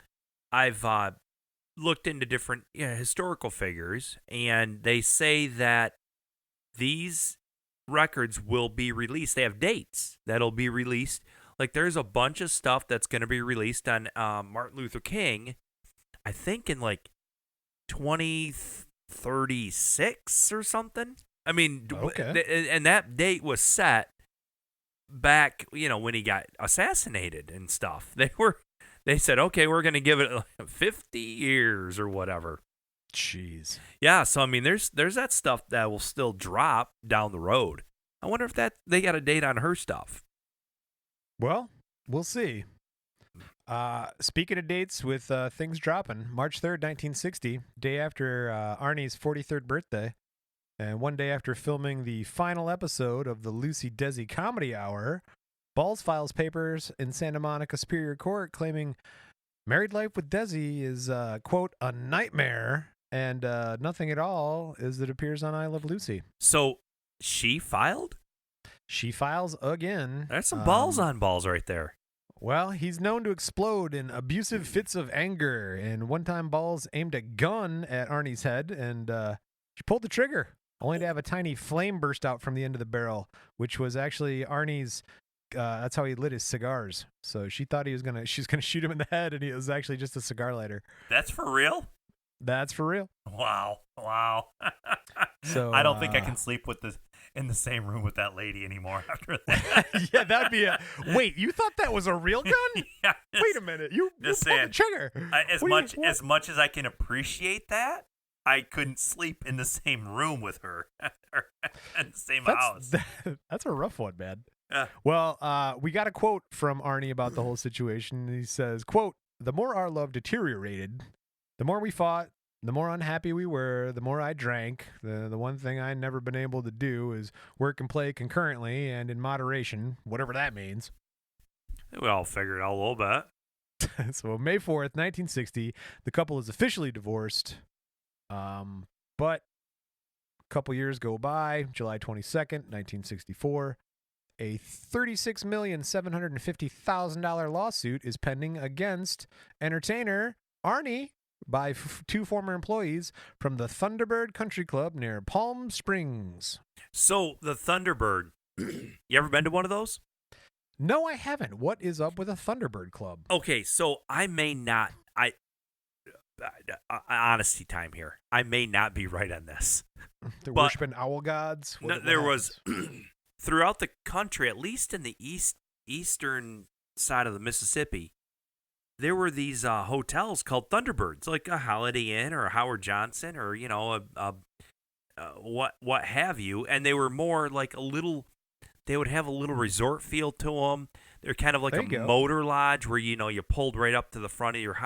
S2: looked into different historical figures, and they say that these records will be released. They have dates that'll be released. Like there's a bunch of stuff that's going to be released on Martin Luther King, I think in like 2036 or something. I mean,
S1: okay.
S2: And that date was set back, when he got assassinated and stuff. They said, okay, we're going to give it 50 years or whatever.
S1: Jeez.
S2: Yeah, so I mean, there's that stuff that will still drop down the road. I wonder if they got a date on her stuff.
S1: Well, we'll see. Speaking of dates with things dropping, March 3rd, 1960, day after Arnie's 43rd birthday, and one day after filming the final episode of the Lucy Desi Comedy Hour, Balls files papers in Santa Monica Superior Court claiming married life with Desi is, quote, a nightmare, and nothing at all as it appears on I Love Lucy.
S2: So she filed?
S1: She files again.
S2: That's some balls on balls right there.
S1: Well, he's known to explode in abusive fits of anger, and one time Balls aimed a gun at Arnie's head, and she pulled the trigger, only to have a tiny flame burst out from the end of the barrel, which was actually Arnie's. That's how he lit his cigars. So she thought she's gonna shoot him in the head, and it was actually just a cigar lighter.
S2: That's for real?
S1: That's for real.
S2: Wow.
S1: So
S2: I don't think I can sleep in the same room with that lady anymore after that.
S1: Yeah, that'd be wait, you thought that was a real gun?
S2: Yeah.
S1: Wait a minute. You pulled the trigger.
S2: As much as I can appreciate that, I couldn't sleep in the same room with her in the same house.
S1: That's a rough one, man.
S2: Yeah.
S1: Well, we got a quote from Arnie about the whole situation. He says, quote, "The more our love deteriorated, the more we fought, the more unhappy we were, the more I drank. The one thing I never been able to do is work and play concurrently and in moderation, whatever that means."
S2: We all figured it out a little bit.
S1: So May 4th, 1960, the couple is officially divorced. But a couple years go by, July 22nd, 1964. A $36,750,000 lawsuit is pending against entertainer Arnie by two former employees from the Thunderbird Country Club near Palm Springs.
S2: So the Thunderbird, you ever been to one of those?
S1: No, I haven't. What is up with a Thunderbird Club?
S2: Okay, so I may not. Honesty time here. I may not be right on this.
S1: They're worshiping owl gods?
S2: There was throughout the country, at least in the eastern side of the Mississippi, there were these hotels called Thunderbirds, like a Holiday Inn or a Howard Johnson or what have you, and they were more like a little. They would have a little resort feel to them. They're kind of like a motor lodge where you pulled right up to the front of your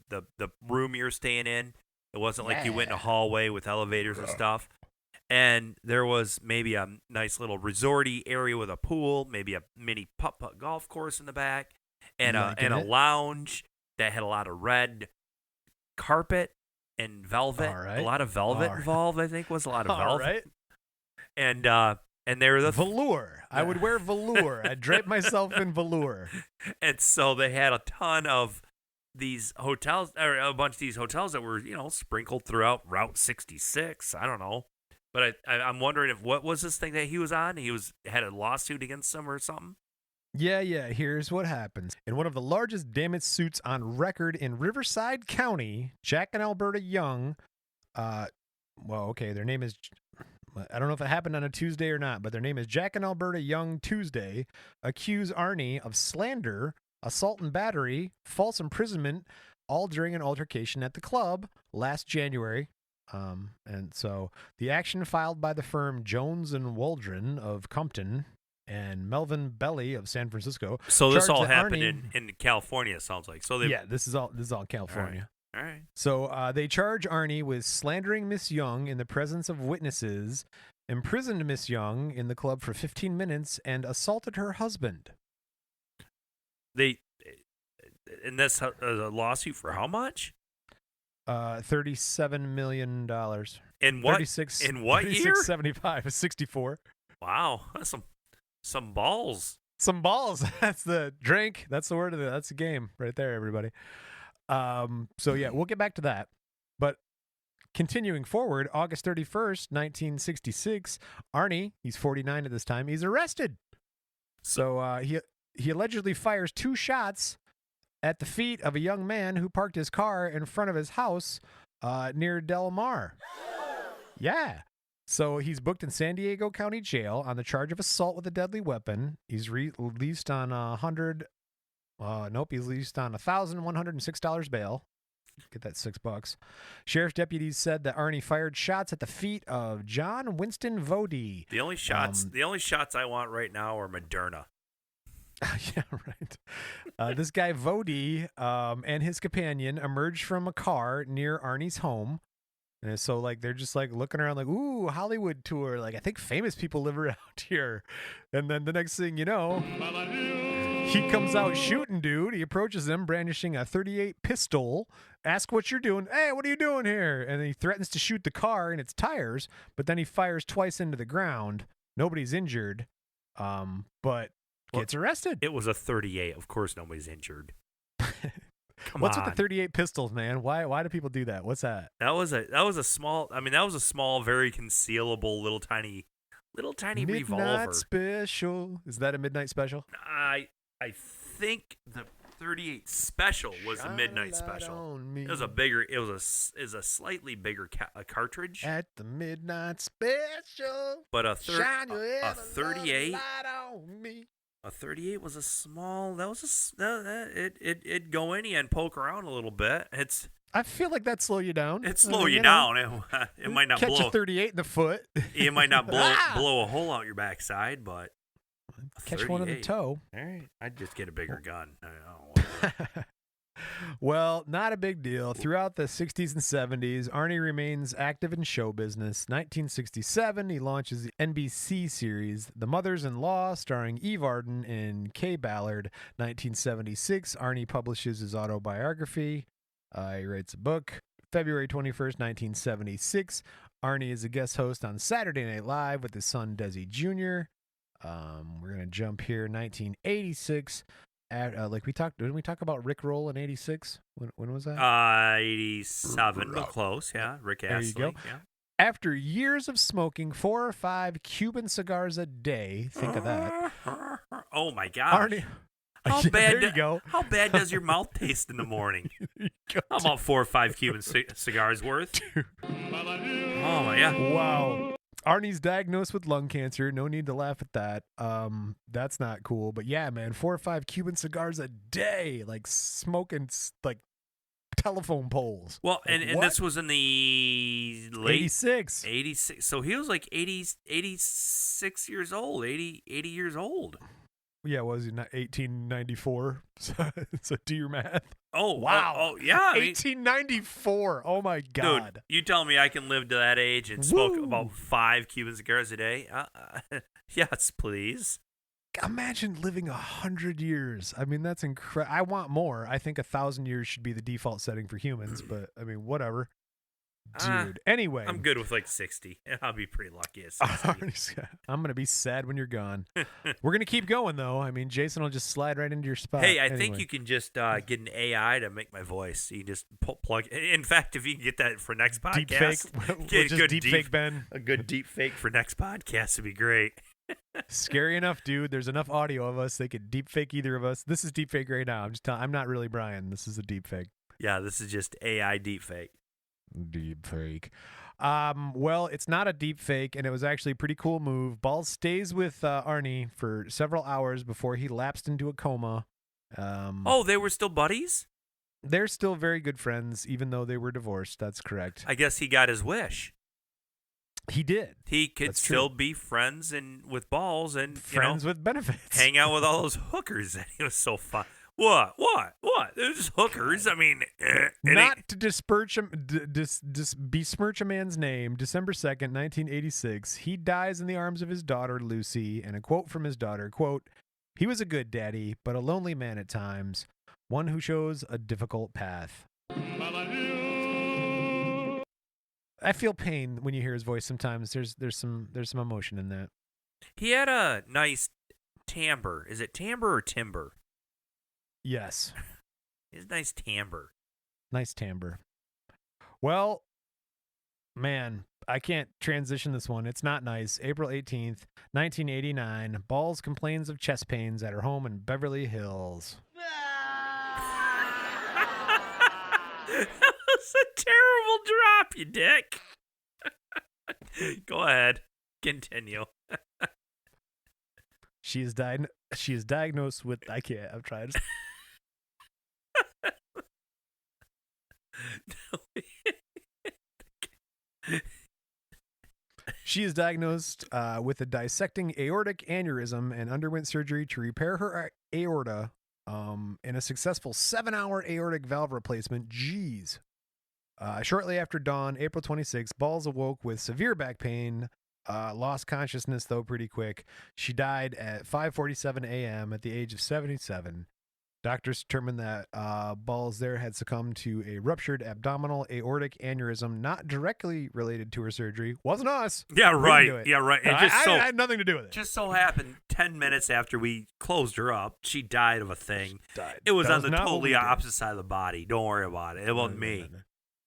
S2: the room you're staying in. It It wasn't like you went in a hallway with elevators and stuff. And there was maybe a nice little resorty area with a pool, maybe a mini putt-putt golf course in the back, and a lounge that had a lot of red carpet and velvet.
S1: Right.
S2: A lot of velvet involved, I think, was a lot of velvet.
S1: Right.
S2: And they were the
S1: velour. I would wear velour. I'd drape myself in velour. And
S2: so they had a ton of these hotels, or a bunch of these hotels that were, sprinkled throughout Route 66. I don't know. But I'm wondering what was this thing that he was on? He had a lawsuit against them or something?
S1: Yeah. Here's what happens. In one of the largest damage suits on record in Riverside County, Jack and Alberta Young, their name is, I don't know if it happened on a Tuesday or not, but their name is Jack and Alberta Young Tuesday, accuse Arnie of slander, assault and battery, false imprisonment, all during an altercation at the club last January. And so the action filed by the firm Jones and Waldron of Compton and Melvin Belly of San Francisco.
S2: So this all happened in California, it sounds like. So
S1: this is all California.
S2: All right.
S1: So they charge Arnie with slandering Miss Young in the presence of witnesses, imprisoned Miss Young in the club for 15 minutes, and assaulted her husband.
S2: And that's a lawsuit for how much?
S1: $37 million.
S2: In what? In what year?
S1: 76.75. 64.
S2: Wow, that's some balls.
S1: Some balls. That's the drink. That's the word of that's the game right there, everybody. So yeah, we'll get back to that. But continuing forward, August 31st, 1966, Arnie, he's 49 at this time, he's arrested. So he allegedly fires 2 shots at the feet of a young man who parked his car in front of his house near Del Mar. Yeah. So he's booked in San Diego County Jail on the charge of assault with a deadly weapon. He's released on he's released on $1,106 bail. Get that $6. Sheriff's deputies said that Arnie fired shots at the feet of John Winston Vody.
S2: The only shots I want right now are Moderna.
S1: Yeah, right. This guy Vody and his companion emerged from a car near Arnie's home. And so, they're just, looking around ooh, Hollywood tour. I think famous people live around here. And then the next thing you know, he comes out shooting dude. He approaches them brandishing a .38 pistol. Ask what you're doing. Hey, what are you doing here? And then he threatens to shoot the car and its tires. But then he fires twice into the ground. Nobody's injured. But gets arrested.
S2: It was a .38. Of course, nobody's injured.
S1: What's with the .38 pistols, man? Why do people do that? What's that?
S2: That was a small. Very concealable little tiny
S1: midnight
S2: revolver.
S1: Midnight special. Is that a midnight special?
S2: I think the .38 special was a midnight special. It was a bigger. It was a slightly bigger cartridge.
S1: At the midnight special.
S2: But a .38. A .38 was a small. That was it'd go in and poke around a little bit.
S1: I feel like that slow you down.
S2: It slow you down. It might not
S1: catch
S2: blow
S1: a .38 in the foot.
S2: It might not blow a hole out your backside, but
S1: catch 38. One in the toe.
S2: All right, I'd just get a bigger gun.
S1: Well, not a big deal. Throughout the 60s and 70s, Arnie remains active in show business. 1967, he launches the NBC series The Mothers-in-Law, starring Eve Arden and Kay Ballard. 1976, Arnie publishes his autobiography. He writes a book. February 21st, 1976, Arnie is a guest host on Saturday Night Live with his son Desi Jr. We're going to jump here. 1986. Didn't we talk about Rick Roll in 86? When was that?
S2: 87. Close, yeah. Rick Astley.
S1: There you go.
S2: Yeah.
S1: After years of smoking 4 or 5 Cuban cigars a day, think of that.
S2: Oh my gosh.
S1: Arnie,
S2: how bad does your mouth taste in the morning? How about 4 or 5 Cuban cigars worth? Oh my God.
S1: Wow. Arnie's diagnosed with lung cancer. No need to laugh at that. That's not cool. But yeah, man, 4 or 5 Cuban cigars a day, smoking telephone poles.
S2: Well, and this was in the late
S1: 86.
S2: 86. So he was 86 years old, 80 years old.
S1: Yeah, was he not 1894? So do your math.
S2: Oh,
S1: wow.
S2: Yeah. I mean,
S1: 1894. Oh, my God.
S2: dude, you tell me I can live to that age and smoke about 5 Cuban cigars a day? Yes, please.
S1: Imagine living 100 years. I mean, that's incredible. I want more. I think 1,000 years should be the default setting for humans, but I mean, whatever. Dude. Anyway.
S2: I'm good with like 60. I'll be pretty lucky at 60.
S1: I'm going to be sad when you're gone. We're going to keep going, though. I mean, Jason will just slide right into your spot.
S2: Hey, I think you can just get an AI to make my voice. You just plug. In fact, if you can get that for next podcast,
S1: deep fake Ben.
S2: A good deep fake for next podcast would be great.
S1: Scary enough, dude. There's enough audio of us. They could deep fake either of us. This is deep fake right now. I'm just telling. I'm not really Brian. This is a deep fake.
S2: Yeah, this is just AI deep fake.
S1: Deep fake. Well, it's not a deep fake, and it was actually a pretty cool move. Balls stays with Arnie for several hours before he lapsed into a coma.
S2: They were still buddies?
S1: They're still very good friends, even though they were divorced. That's correct.
S2: I guess he got his wish.
S1: He did.
S2: He could still be friends and with Balls and
S1: friends with benefits.
S2: Hang out with all those hookers. And he was so fun. What? They're just hookers. I mean,
S1: not to besmirch a man's name. December 2nd, 1986, he dies in the arms of his daughter, Lucy, and a quote from his daughter, quote, "He was a good daddy, but a lonely man at times, one who chose a difficult path." I feel pain when you hear his voice sometimes. There's some emotion in that.
S2: He had a nice timbre. Is it timbre or timber?
S1: Yes.
S2: It's nice timbre.
S1: Nice timbre. Well, man, I can't transition this one. It's not nice. April 18th, 1989. Balls complains of chest pains at her home in Beverly Hills.
S2: That was a terrible drop, you dick. Go ahead. Continue.
S1: She is diagnosed with... I can't. I'm trying to... She is diagnosed with a dissecting aortic aneurysm and underwent surgery to repair her aorta in a successful 7-hour aortic valve replacement. Jeez. Shortly after dawn, April 26, Balls awoke with severe back pain, lost consciousness, though, pretty quick. She died at 5:47 a.m. at the age of 77. Doctors determined that Balls there had succumbed to a ruptured abdominal aortic aneurysm, not directly related to her surgery. Wasn't us.
S2: Yeah, right. Yeah, right.
S1: No, I had nothing to do with it.
S2: Just so happened, 10 minutes after we closed her up, she died of a thing. It was on the totally opposite side of the body. Don't worry about it. It wasn't me.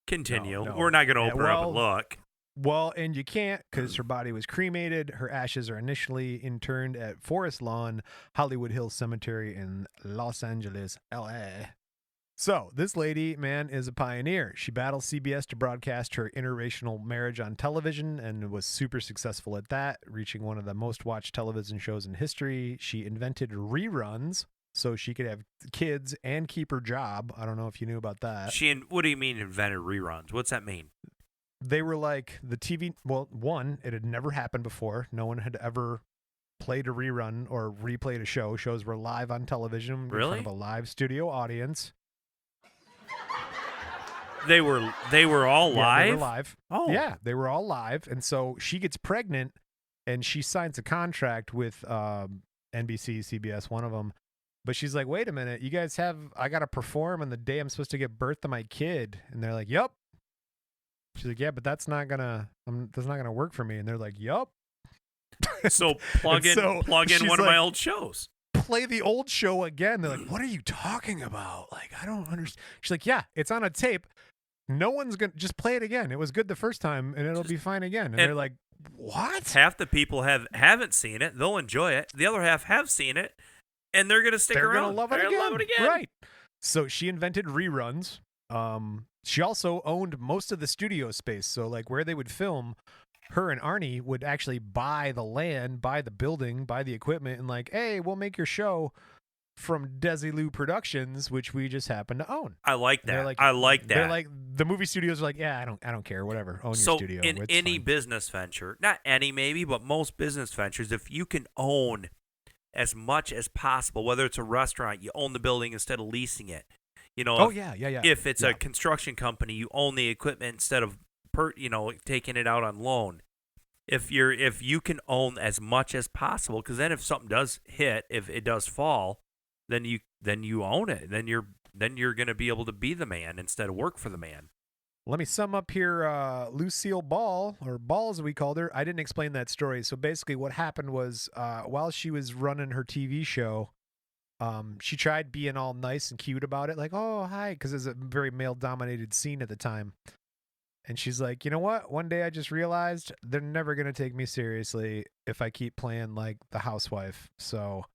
S2: Continue.
S1: No.
S2: We're not going to open her up and look.
S1: Well, and you can't because her body was cremated. Her ashes are initially interned at Forest Lawn, Hollywood Hills Cemetery in Los Angeles, L.A. So this lady, man, is a pioneer. She battled CBS to broadcast her interracial marriage on television and was super successful at that, reaching one of the most watched television shows in history. She invented reruns so she could have kids and keep her job. I don't know if you knew about that.
S2: What do you mean invented reruns? What's that mean?
S1: They were like the TV. Well, one, it had never happened before. No one had ever played a rerun or replayed a show. Shows were live on television.
S2: Really?
S1: In front of a live studio audience.
S2: They were all live?
S1: Yeah, they were live.
S2: Oh.
S1: Yeah, they were all live. And so she gets pregnant and she signs a contract with NBC, CBS, one of them. But she's like, wait a minute, you guys I got to perform on the day I'm supposed to give birth to my kid. And they're like, yep. She's like, yeah, but that's not gonna work for me. And they're like, yup.
S2: So plug in one of my old shows.
S1: Play the old show again. They're like, what are you talking about? Like, I don't understand. She's like, yeah, it's on a tape. No one's gonna just play it again. It was good the first time, and it'll be fine again. And they're like, what?
S2: Half the people haven't seen it. They'll enjoy it. The other half have seen it, and they're gonna stick around.
S1: They're gonna love it again. Right. So she invented reruns. She also owned most of the studio space. So like where they would film, her and Arnie would actually buy the land, buy the building, buy the equipment, and like, hey, we'll make your show from Desi Lou Productions, which we just happen to own.
S2: I like that.
S1: They're like, the movie studios are like, yeah, I don't care, whatever. Own your studio.
S2: So in any business venture, not any maybe, but most business ventures, if you can own as much as possible, whether it's a restaurant, you own the building instead of leasing it.
S1: Oh yeah, yeah, yeah.
S2: If it's
S1: yeah.
S2: a construction company, you own the equipment instead of taking it out on loan. If you can own as much as possible, because then if something does hit, if it does fall, then you own it. Then you're going to be able to be the man instead of work for the man.
S1: Let me sum up here. Lucille Ball, or Balls, as we called her. I didn't explain that story. So basically, what happened was, while she was running her TV show, she tried being all nice and cute about it, like, "Oh, hi," because it's a very male-dominated scene at the time. And she's like, "You know what? One day I just realized they're never gonna take me seriously if I keep playing like the housewife. So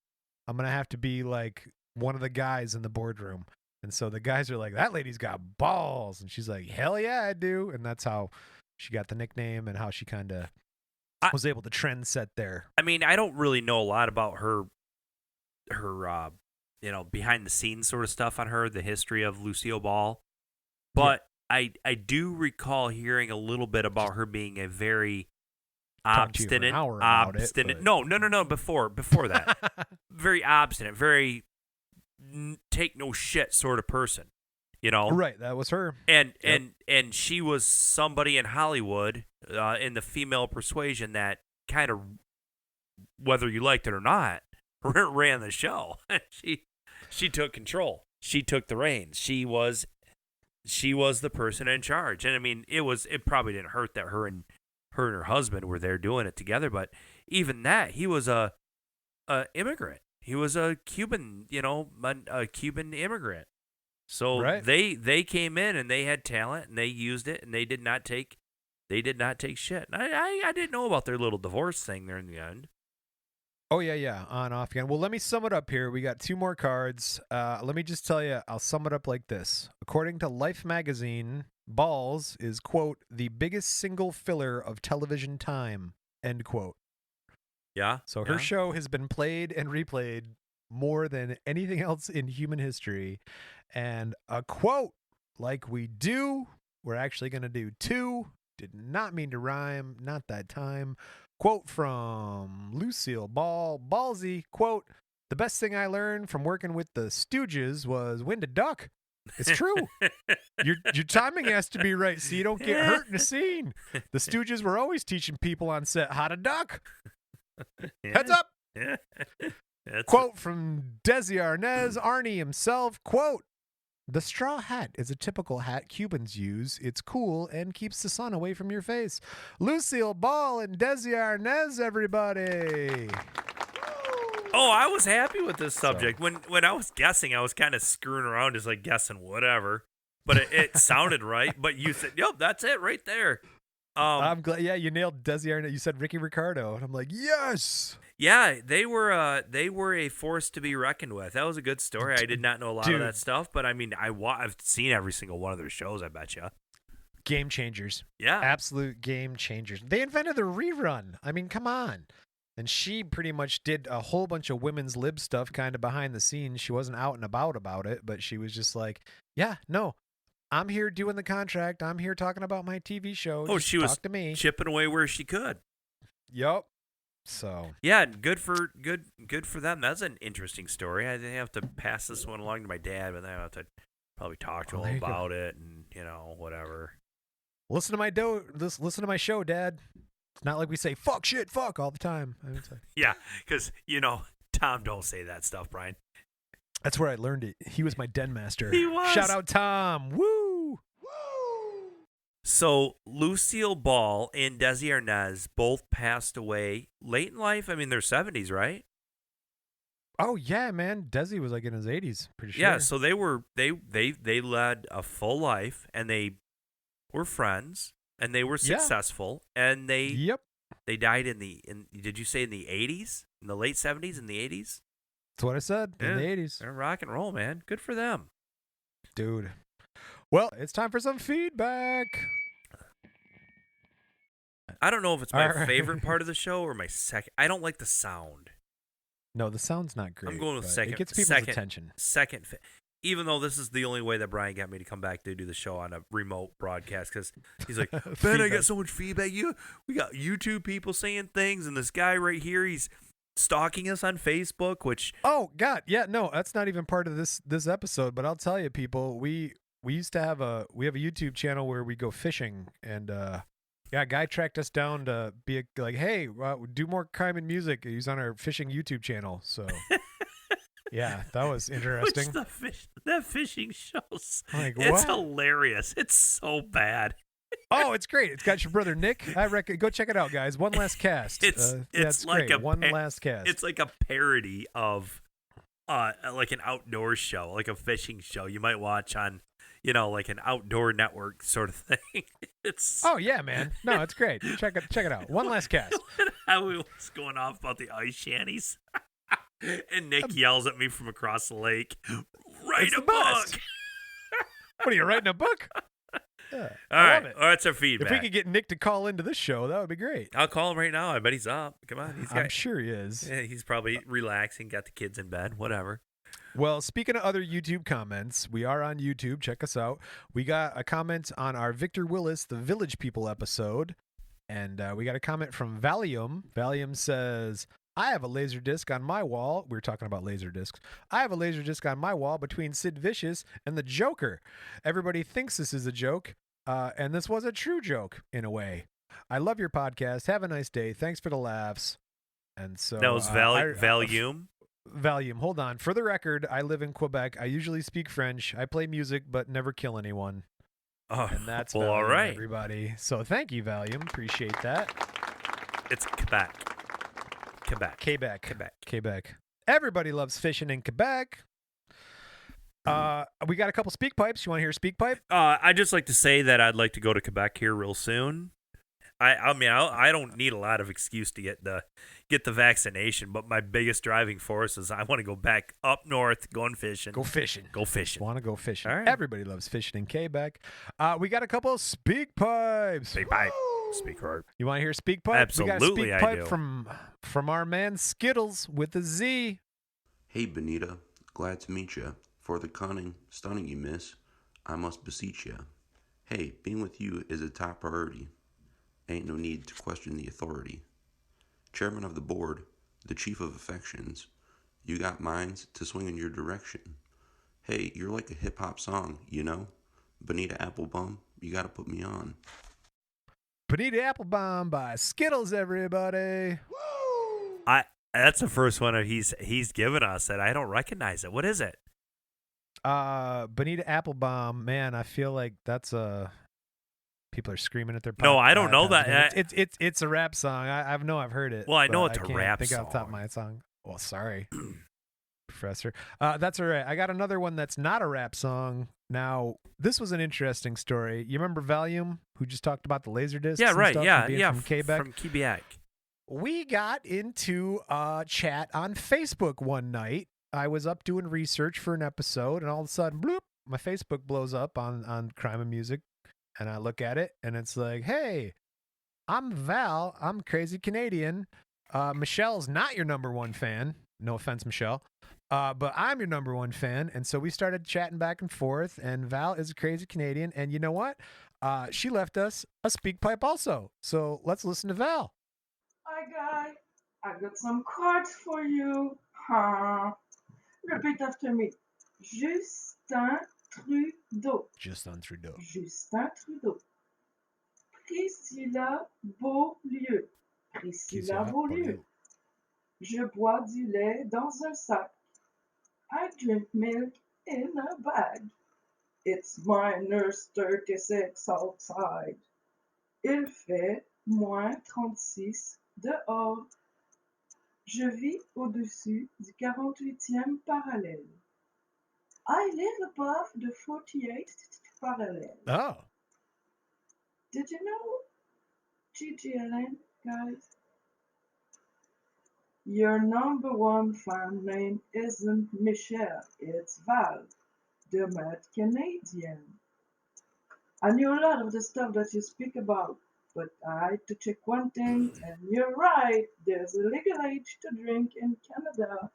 S1: I'm gonna have to be like one of the guys in the boardroom." And so the guys are like, "That lady's got balls," and she's like, "Hell yeah, I do." And that's how she got the nickname and how she kind of was able to trend set there.
S2: I mean, I don't really know a lot about her behind the scenes sort of stuff on her, the history of Lucille Ball, but I do recall hearing a little bit about her being a very obstinate. No. Before that, very obstinate, very take no shit sort of person.
S1: Right, that was her.
S2: And she was somebody in Hollywood, in the female persuasion, that kind of, whether you liked it or not, ran the show. She took control. She took the reins. She was the person in charge. And I mean, it probably didn't hurt that her and her husband were there doing it together, but even that, he was a immigrant. He was a Cuban, a Cuban immigrant. So
S1: right.
S2: they came in and they had talent and they used it, and they did not take shit. And I didn't know about their little divorce thing there in the end.
S1: Oh, yeah, on off again. Well, let me sum it up here. We got 2 more cards. Let me just tell you, I'll sum it up like this. According to Life magazine, Balls is, quote, "the biggest single filler of television time," end quote.
S2: Yeah.
S1: So her show has been played and replayed more than anything else in human history. And a quote, like we do, we're actually going to do 2. Did not mean to rhyme, not that time. Quote from Lucille Ball, Ballsy, quote, "The best thing I learned from working with the Stooges was when to duck." It's true. Your timing has to be right so you don't get hurt in a scene. The Stooges were always teaching people on set how to duck. Heads up. Quote from Desi Arnaz, Arnie himself, quote, "The straw hat is a typical hat Cubans use. It's cool and keeps the sun away from your face." Lucille Ball and Desi Arnaz, everybody.
S2: Oh, I was happy with this subject. So, when I was guessing, I was kind of screwing around, just like guessing whatever. But it sounded right. But you said, "Yep, that's it right there."
S1: I'm glad. Yeah, you nailed Desi Arnaz. You said Ricky Ricardo, and I'm like, yes.
S2: Yeah, they were a force to be reckoned with. That was a good story. I did not know a lot of that stuff, but I mean, I've seen every single one of their shows, I bet you.
S1: Game changers.
S2: Yeah.
S1: Absolute game changers. They invented the rerun. I mean, come on. And she pretty much did a whole bunch of women's lib stuff kind of behind the scenes. She wasn't out and about it, but she was just like, "Yeah, no, I'm here doing the contract. I'm here talking about my TV show.
S2: Oh,
S1: just
S2: she was
S1: talk to me."
S2: chipping away where she could.
S1: Yep. So
S2: yeah, good for them. That's an interesting story. I have to pass this one along to my dad, but then I have to probably talk to him about it, and whatever.
S1: Listen to my show, Dad. It's not like we say fuck, shit, fuck all the time.
S2: Yeah, because Tom don't say that stuff, Brian.
S1: That's where I learned it. He was my den master.
S2: He was.
S1: Shout out Tom. Woo!
S2: So Lucille Ball and Desi Arnaz both passed away late in life. I mean, they're 70s, right?
S1: Oh yeah, man. Desi was like in his 80s, pretty sure.
S2: Yeah, so they led a full life, and they were friends, and they were successful, and they died did you say in the 80s? In the late 70s, in the 80s?
S1: That's what I said.
S2: Yeah,
S1: in the 80s.
S2: They're rock and roll, man. Good for them.
S1: Dude. Well, it's time for some feedback.
S2: I don't know if it's my favorite part of the show or my second. I don't like the sound.
S1: No, the sound's not great.
S2: I'm going with second.
S1: It gets people's attention.
S2: Even though this is the only way that Brian got me to come back to do the show on a remote broadcast, because he's like, "Ben, I got so much feedback. We got YouTube people saying things, and this guy right here, he's stalking us on Facebook, which
S1: Oh God, yeah, no, that's not even part of this episode. But I'll tell you, people, we used to have a YouTube channel where we go fishing, and yeah, a guy tracked us down to be like, hey, do more crime and music. He's on our fishing YouTube channel, so. Yeah, that was interesting.
S2: That fishing shows.
S1: Like,
S2: it's
S1: what?
S2: hilarious. It's so bad.
S1: Oh, it's great. It's got your brother Nick. I reckon go check it out, guys. One last cast.
S2: It's like
S1: great. One last cast.
S2: It's like a parody of like an outdoor show, like a fishing show you might watch on, like an outdoor network sort of thing. It's
S1: Oh yeah, man. No, it's great. Check it out. One last cast.
S2: How he was going off about the ice shanties. And Nick yells at me from across the lake. Write a book.
S1: What are you writing a book? Yeah,
S2: All right. Well, that's our feedback.
S1: If we could get Nick to call into this show, that would be great.
S2: I'll call him right now. I bet he's up. Come on.
S1: I'm sure he is.
S2: Yeah, he's probably relaxing, got the kids in bed, whatever.
S1: Well, speaking of other YouTube comments, we are on YouTube. Check us out. We got a comment on our Victor Willis, the Village People episode. And we got a comment from Valium. Valium says, I have a laser disc on my wall. We were talking about laser discs. I have a laser disc on my wall between Sid Vicious and the Joker. Everybody thinks this is a joke, and this was a true joke in a way. I love your podcast. Have a nice day. Thanks for the laughs. And so
S2: that was Valium.
S1: Valium. Hold on. For the record, I live in Quebec. I usually speak French. I play music, but never kill anyone.
S2: Oh,
S1: and that's
S2: well,
S1: Valium,
S2: all right,
S1: everybody. So thank you, Valium. Appreciate that.
S2: It's Quebec.
S1: Everybody loves fishing in Quebec. We got a couple speak pipes. You want to hear a speak pipe?
S2: I'd just like to say that I'd like to go to Quebec here real soon. I mean, I don't need a lot of excuse to get the vaccination, but my biggest driving force is I want to go back up north, going fishing.
S1: Go fishing.
S2: Want
S1: to go fishing.
S2: All right.
S1: Everybody loves fishing in Quebec. We got a couple of speak pipes.
S2: Speak pipe. Speak pipe.
S1: You want to hear speak pipe?
S2: Absolutely,
S1: we got a speak pipe from our man Skittles with a Z.
S3: Hey, Benita. Glad to meet ya. For the cunning, stunning you miss, I must beseech ya. Hey, being with you is a top priority. Ain't no need to question the authority. Chairman of the board, the chief of affections, you got minds to swing in your direction. Hey, you're like a hip-hop song, you know? Bonita Applebum, you gotta put me on.
S1: Bonita Applebum by Skittles, everybody.
S2: Woo! That's the first one he's given us that I don't recognize it. What is it?
S1: Bonita Applebum, man, I feel like that's people are screaming at their
S2: No, I don't know that.
S1: It's a rap song. I've heard it.
S2: Well, I know it's a
S1: I
S2: rap
S1: think
S2: song.
S1: Off the top of my song. Well, sorry, Professor. That's all right. I got another one that's not a rap song. Now, this was an interesting story. You remember Valium, who just talked about the laser discs?
S2: Yeah, right.
S1: Yeah, from Quebec.
S2: From Quebec.
S1: We got into a chat on Facebook one night. I was up doing research for an episode, and all of a sudden, bloop, my Facebook blows up on Crime and Music, and I look at it, and it's like, hey, I'm Val. I'm crazy Canadian. Michelle's not your number one fan. No offense, Michelle. But I'm your number one fan. And so we started chatting back and forth, and Val is a crazy Canadian. And you know what? She left us a speak pipe also. So let's listen to Val.
S4: Hi, guy. I got some cards for you. Repeat after me. Justin Trudeau.
S1: Justin Trudeau.
S4: Justin Trudeau. Priscilla Beaulieu. Priscilla Beaulieu. Je bois du lait dans un sac. I drink milk in a bag. It's minus 36 outside. Il fait moins 36 dehors. Je vis au-dessus du 48e parallèle. I live above the 48th parallel.
S1: Oh.
S4: Did you know GGLN, guys? Your number one fan name isn't Michelle, it's Val, the mad Canadian. I knew a lot of the stuff that you speak about, but I had to check one thing, and you're right, there's a legal age to drink in Canada.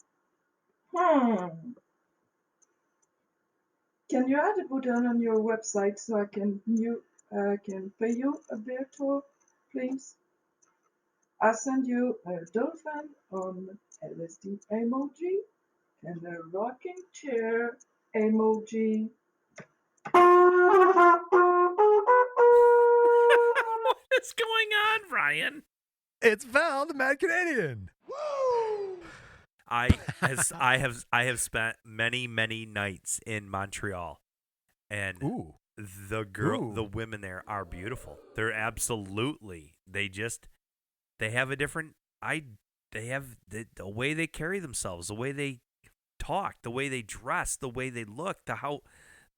S4: Can you add a button on your website so I can pay you a beer tour, please? I send you a dolphin on LSD emoji and a rocking chair emoji.
S2: What is going on, Ryan?
S1: It's Val, the Mad Canadian.
S2: I have spent many nights in Montreal, and
S1: Ooh.
S2: the women there are beautiful. They're absolutely. They have a different. They have the way they carry themselves, the way they talk, the way they dress, the way they look,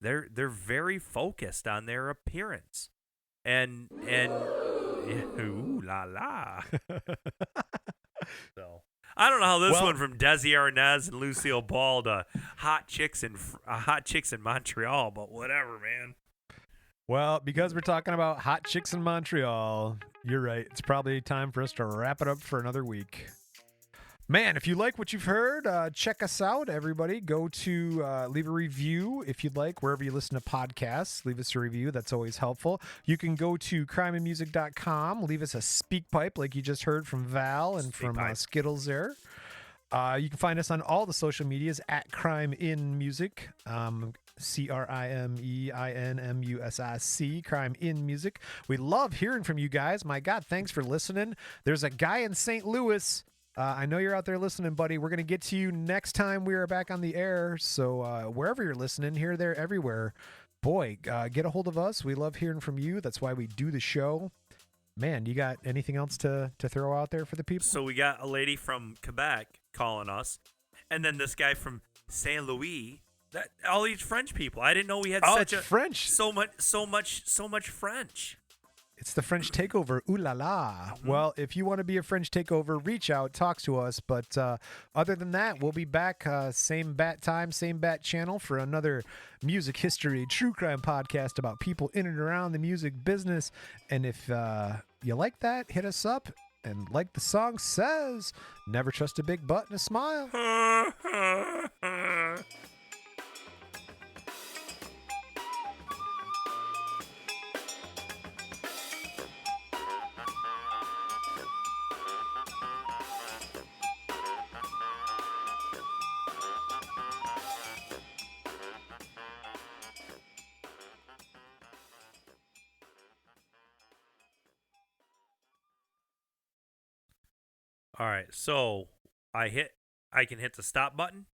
S2: they're very focused on their appearance, and ooh la la. So I don't know how this went from Desi Arnaz and Lucille Ball to hot chicks in Montreal, but whatever, man.
S1: Well, because we're talking about hot chicks in Montreal, you're right. It's probably time for us to wrap it up for another week. Man, if you like what you've heard, check us out, everybody. Go to leave a review if you'd like, wherever you listen to podcasts. Leave us a review. That's always helpful. You can go to crimeandmusic.com. Leave us a speak pipe like you just heard from Val and from Skittles there. You can find us on all the social medias at Crime in Music. CrimeinMusic, Crime in Music. We love hearing from you guys. My God, thanks for listening. There's a guy in St. Louis. I know you're out there listening, buddy. We're going to get to you next time we are back on the air. So wherever you're listening, here, there, everywhere, boy, get a hold of us. We love hearing from you. That's why we do the show. Man, you got anything else to throw out there for the people?
S2: So we got a lady from Quebec calling us, and then this guy from Saint Louis. All these French people. I didn't know we had
S1: French.
S2: So much French.
S1: It's the French takeover. Ooh la la. Mm-hmm. Well, if you want to be a French takeover, reach out, talk to us. But other than that, we'll be back same bat time, same bat channel for another music history, true crime podcast about people in and around the music business. And if you like that, hit us up. And like the song says, never trust a big butt and a smile.
S2: All right, so I can hit the stop button.